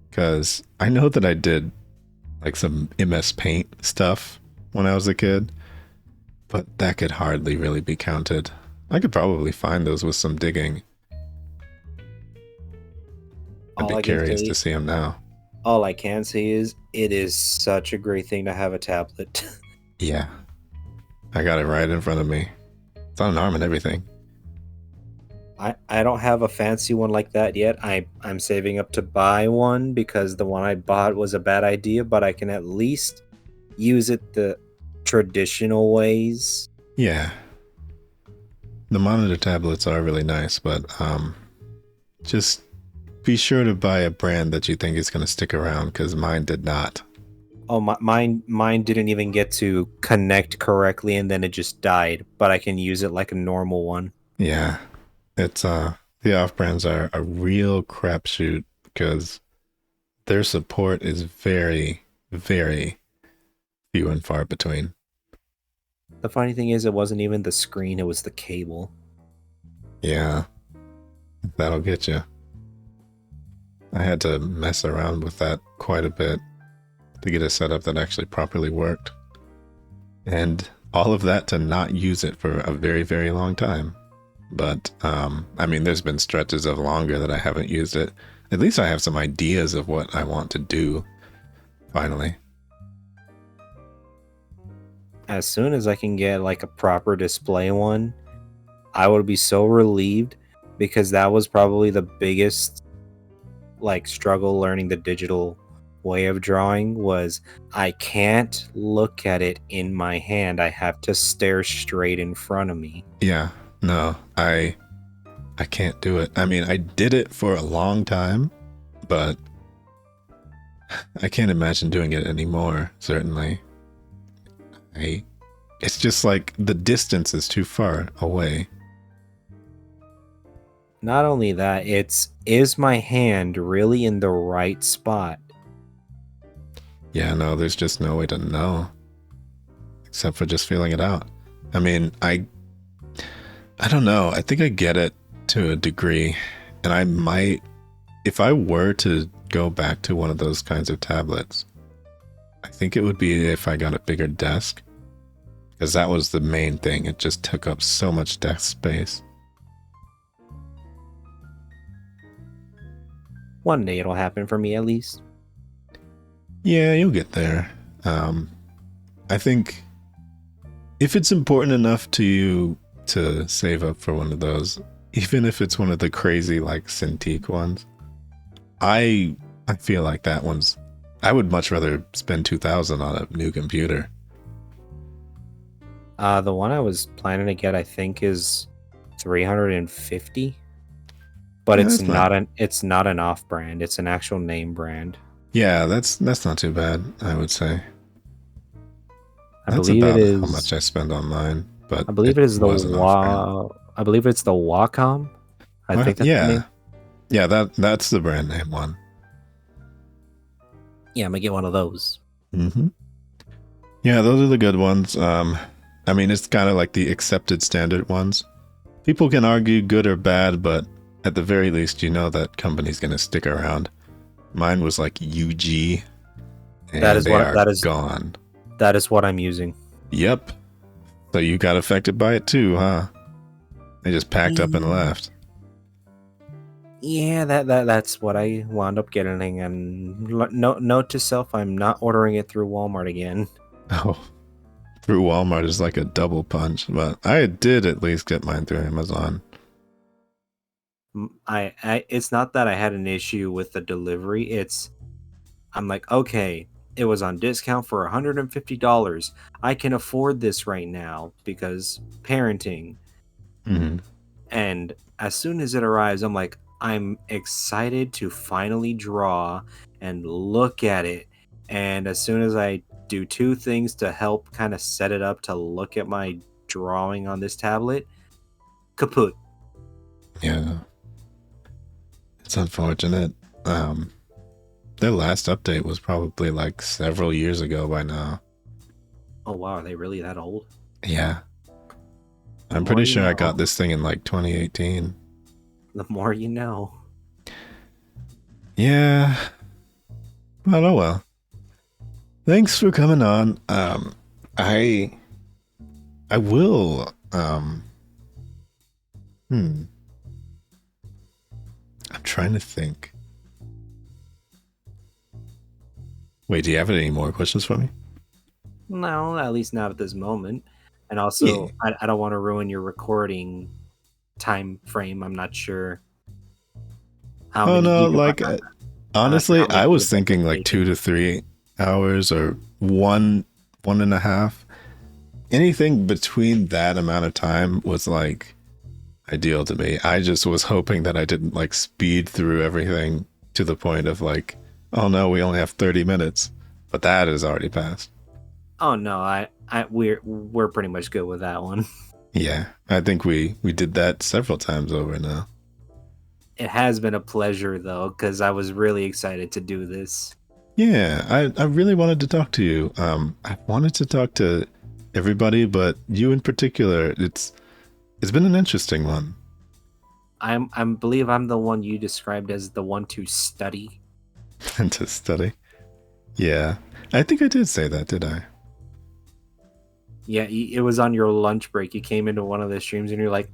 because I know that I did like some MS Paint stuff when I was a kid, but that could hardly really be counted. I could probably find those with some digging. I'd All be I can curious say, to see them now. all I can say is it is such a great thing to have a tablet. Yeah, I got it right in front of me. It's on an arm and everything. I don't have a fancy one like that yet. I'm saving up to buy one because the one I bought was a bad idea, but I can at least use it the traditional ways. Yeah. The monitor tablets are really nice, but just be sure to buy a brand that you think is going to stick around, because mine did not. Oh, mine didn't even get to connect correctly, and then it just died. But I can use it like a normal one. Yeah. It's the off brands are a real crapshoot because their support is very, very few and far between. The funny thing is, it wasn't even the screen; it was the cable. Yeah, that'll get you. I had to mess around with that quite a bit to get a setup that actually properly worked. And all of that to not use it for a very, very long time. But, I mean, there's been stretches of longer that I haven't used it. At least I have some ideas of what I want to do, finally. As soon as I can get like a proper display one, I would be so relieved, because that was probably the biggest like struggle learning the digital way of drawing. Was I can't look at it in my hand. I have to stare straight in front of me. Yeah, no, I can't do it. I mean, I did it for a long time, but I can't imagine doing it anymore, certainly. It's just like the distance is too far away. Not only that, is my hand really in the right spot? Yeah, no, there's just no way to know. Except for just feeling it out. I mean, I don't know. I think I get it to a degree. And I might, if I were to go back to one of those kinds of tablets, I think it would be if I got a bigger desk. Because that was the main thing. It just took up so much desk space. One day it'll happen for me, at least. Yeah, you'll get there. I think if it's important enough to you to save up for one of those, even if it's one of the crazy like Cintiq ones, I feel like that one's, I would much rather spend $2,000 on a new computer. The one I was planning to get, I think, is $350, but Yeah, it's not an off brand. It's an actual name brand. Yeah, that's not too bad, I would say. I That's believe about it is how much I spend on mine, but I believe it is the was an off-brand. I believe it's the Wacom. I think that's the name. Yeah, that's the brand name one. Yeah, I'm gonna get one of those. Mm-hmm. Yeah, those are the good ones. I mean, it's kind of like the accepted standard ones. People can argue good or bad, but at the very least, you know that company's going to stick around. Mine was like UG, and That is gone. That is what I'm using. Yep. So you got affected by it too, huh? They just packed up and left. Yeah, that's what I wound up getting. And note to self: I'm not ordering it through Walmart again. Oh, through Walmart is like a double punch, but I did at least get mine through Amazon. It's not that I had an issue with the delivery. I'm like, okay, it was on discount for $150. I can afford this right now because parenting. Mm-hmm. And as soon as it arrives, I'm like, I'm excited to finally draw and look at it. And as soon as I do two things to help kind of set it up to look at my drawing on this tablet, kaput. Yeah. It's unfortunate. Their last update was probably like several years ago by now. Oh wow, are they really that old? Yeah. I'm pretty sure I got this thing in like 2018. The more you know. Yeah. But oh well. Thanks for coming on. I I will. I'm trying to think. Wait, do you have any more questions for me? No, at least not at this moment. And Yeah. also, I don't want to ruin your recording time frame. I'm not sure how Oh many no, gigabytes. like I'm not sure how honestly, many I was gigabytes thinking it's like taking. 2 to 3 hours or one and a half. Anything between that amount of time was like ideal to me. I just was hoping that I didn't like speed through everything to the point of like, oh no, we only have 30 minutes. But that has already passed. Oh no, we're pretty much good with that one. Yeah, I think we did that several times over now. It has been a pleasure though, because I was really excited to do this. Yeah, I really wanted to talk to you. I wanted to talk to everybody, but you in particular. It's been an interesting one. I believe I'm the one you described as the one to study. And to study. Yeah, I think I did say that, did I? Yeah, it was on your lunch break. You came into one of the streams and you're like,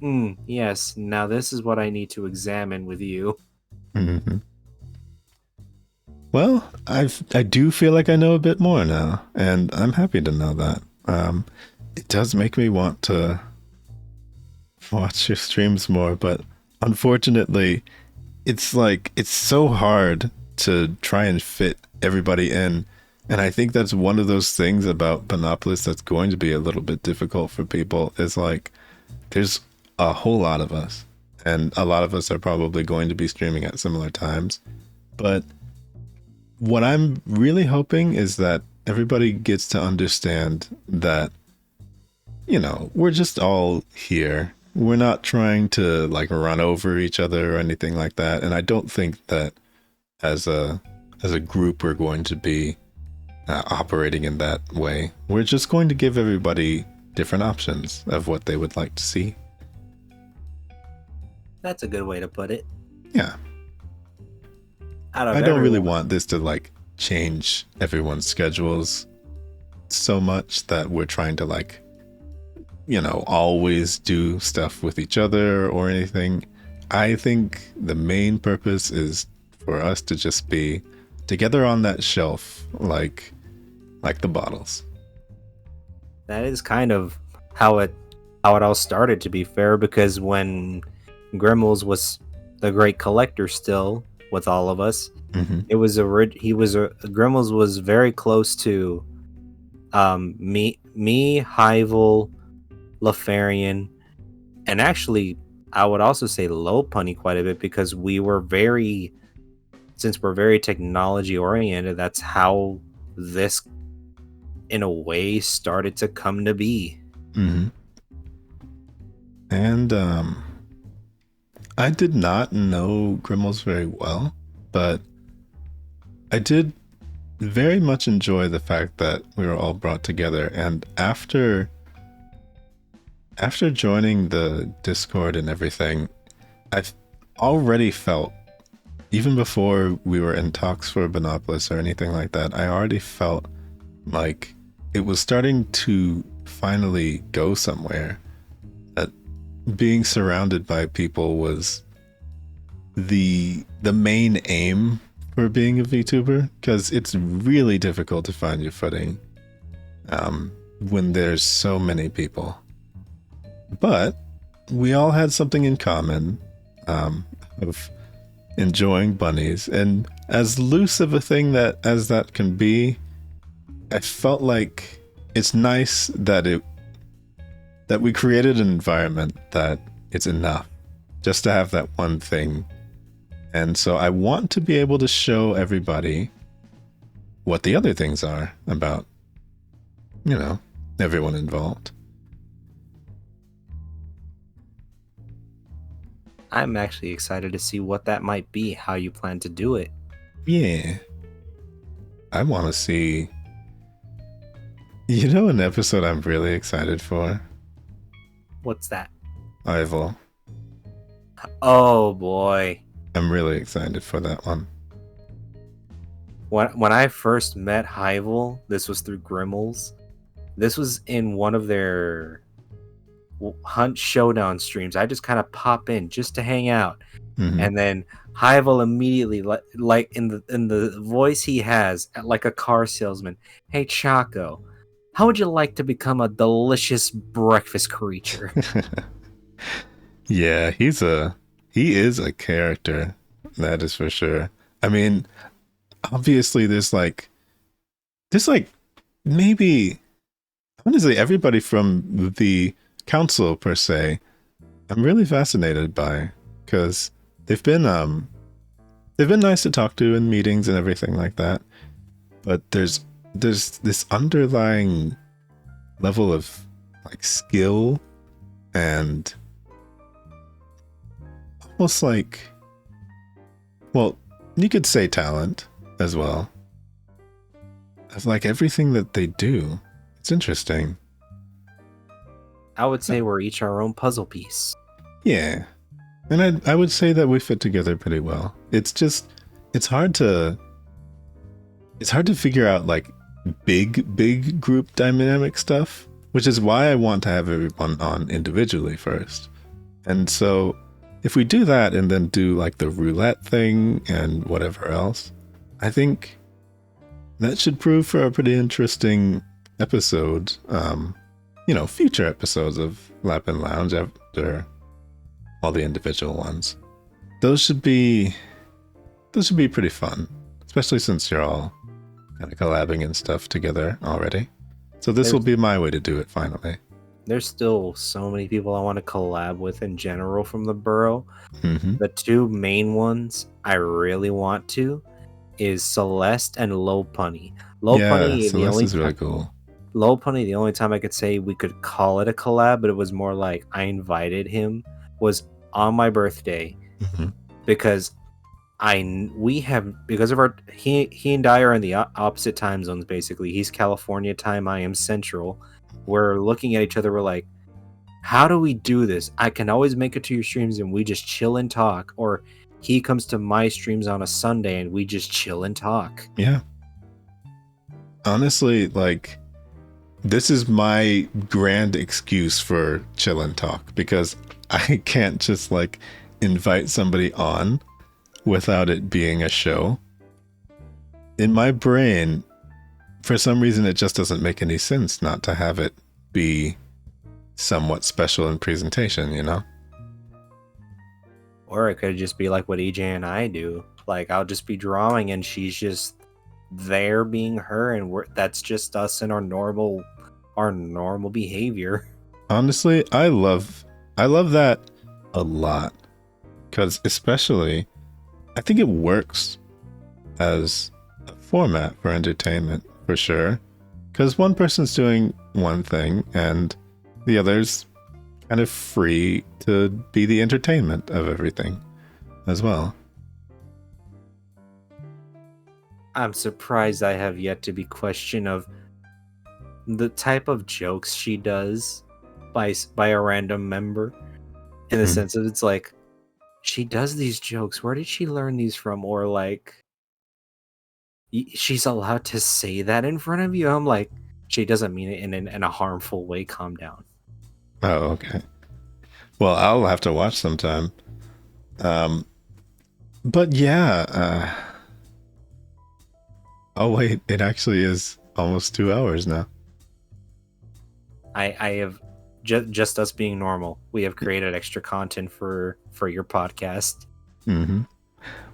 yes, now this is what I need to examine with you. Hmm. Well, I do feel like I know a bit more now, and I'm happy to know that. It does make me want to watch your streams more, but unfortunately, it's like it's so hard to try and fit everybody in. And I think that's one of those things about Bunopolis that's going to be a little bit difficult for people is like there's a whole lot of us, and a lot of us are probably going to be streaming at similar times. But what I'm really hoping is that everybody gets to understand that, we're just all here. We're not trying to like run over each other or anything like that. And I don't think that as a group we're going to be operating in that way. We're just going to give everybody different options of what they would like to see. That's a good way to put it. Yeah. Out of I don't really everyone, want this to like change everyone's schedules so much that we're trying to like, always do stuff with each other or anything. I think the main purpose is for us to just be together on that shelf, like the bottles. that is kind of how it all started. To be fair, because when Grimmels was the great collector still with all of us, Mm-hmm. it was Grimmels was very close to me, Hyvel, Lefarian, and actually I would also say Low Punny quite a bit because since we're very technology oriented, that's how this in a way started to come to be. Mm-hmm. And I did not know Grimmels very well, but I did very much enjoy the fact that we were all brought together. And after joining the Discord and everything, I've already felt, even before we were in talks for Bunopolis or anything like that, I already felt like it was starting to finally go somewhere. That being surrounded by people was the main aim for being a VTuber, because it's really difficult to find your footing when there's so many people. But we all had something in common of enjoying bunnies, and as loose of a thing as that can be, I felt like it's nice that we created an environment that it's enough just to have that one thing. And so I want to be able to show everybody what the other things are about, everyone involved. I'm actually excited to see what that might be, how you plan to do it. Yeah. I want to see, an episode I'm really excited for? What's that? Ival. Oh boy. I'm really excited for that one. When I first met Hyvel, this was through Grimmels. This was in one of their Hunt Showdown streams, I just kind of pop in just to hang out, Mhm. and then Hive will immediately like in the voice he has, like a car salesman. Hey Choco, how would you like to become a delicious breakfast creature? Yeah, he is a character. That is for sure. I mean, obviously there's like maybe honestly everybody from the council per se I'm really fascinated by, because they've been nice to talk to in meetings and everything like that, but there's this underlying level of like skill and almost like, well, you could say talent as well, of like everything that they do. It's interesting. I would say we're each our own puzzle piece. Yeah, and I would say that we fit together pretty well. It's just it's hard to figure out like big group dynamic stuff, which is why I want to have everyone on individually first. And so if we do that and then do like the roulette thing and whatever else, I think that should prove for a pretty interesting episode. Future episodes of Lapin Lounge after all the individual ones. Those should be pretty fun, especially since you're all kind of collabing and stuff together already. So this will be my way to do it finally. There's still so many people I want to collab with in general from the borough. Mm-hmm. The two main ones I really want to is Celeste and Low Punny. Celeste is really cool. Low Punny, the only time I could say we could call it a collab, but it was more like I invited him, was on my birthday, because he and I are in the opposite time zones. Basically, he's California time, I am Central. We're looking at each other. We're like, how do we do this? I can always make it to your streams and we just chill and talk, or he comes to my streams on a Sunday and we just chill and talk. Yeah. Honestly, like, this is my grand excuse for chill and talk, because I can't just like invite somebody on without it being a show. In my brain, for some reason, it just doesn't make any sense not to have it be somewhat special in presentation, you know? Or it could just be like what EJ and I do. Like, I'll just be drawing and she's just there being her, and that's just us in our normal behavior. Honestly, I love that a lot, because especially I think it works as a format for entertainment for sure, because one person's doing one thing and the other's kind of free to be the entertainment of everything as well. I'm surprised I have yet to be questioned of the type of jokes she does by a random member, in the sense that it's like, she does these jokes, where did she learn these from? Or like, she's allowed to say that in front of you. I'm like, she doesn't mean it in a harmful way, calm down. Oh, okay. Well, I'll have to watch sometime. But yeah, oh wait, it actually is almost 2 hours now. I have just us being normal. We have created extra content for your podcast.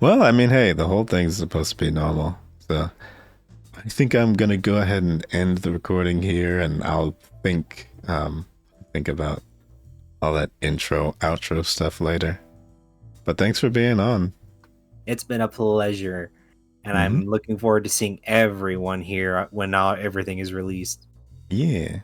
Well, I mean, hey, the whole thing's supposed to be normal, so I think I'm gonna go ahead and end the recording here, and I'll think about all that intro, outro stuff later. But thanks for being on. It's been a pleasure, and I'm looking forward to seeing everyone here when everything is released. Yeah.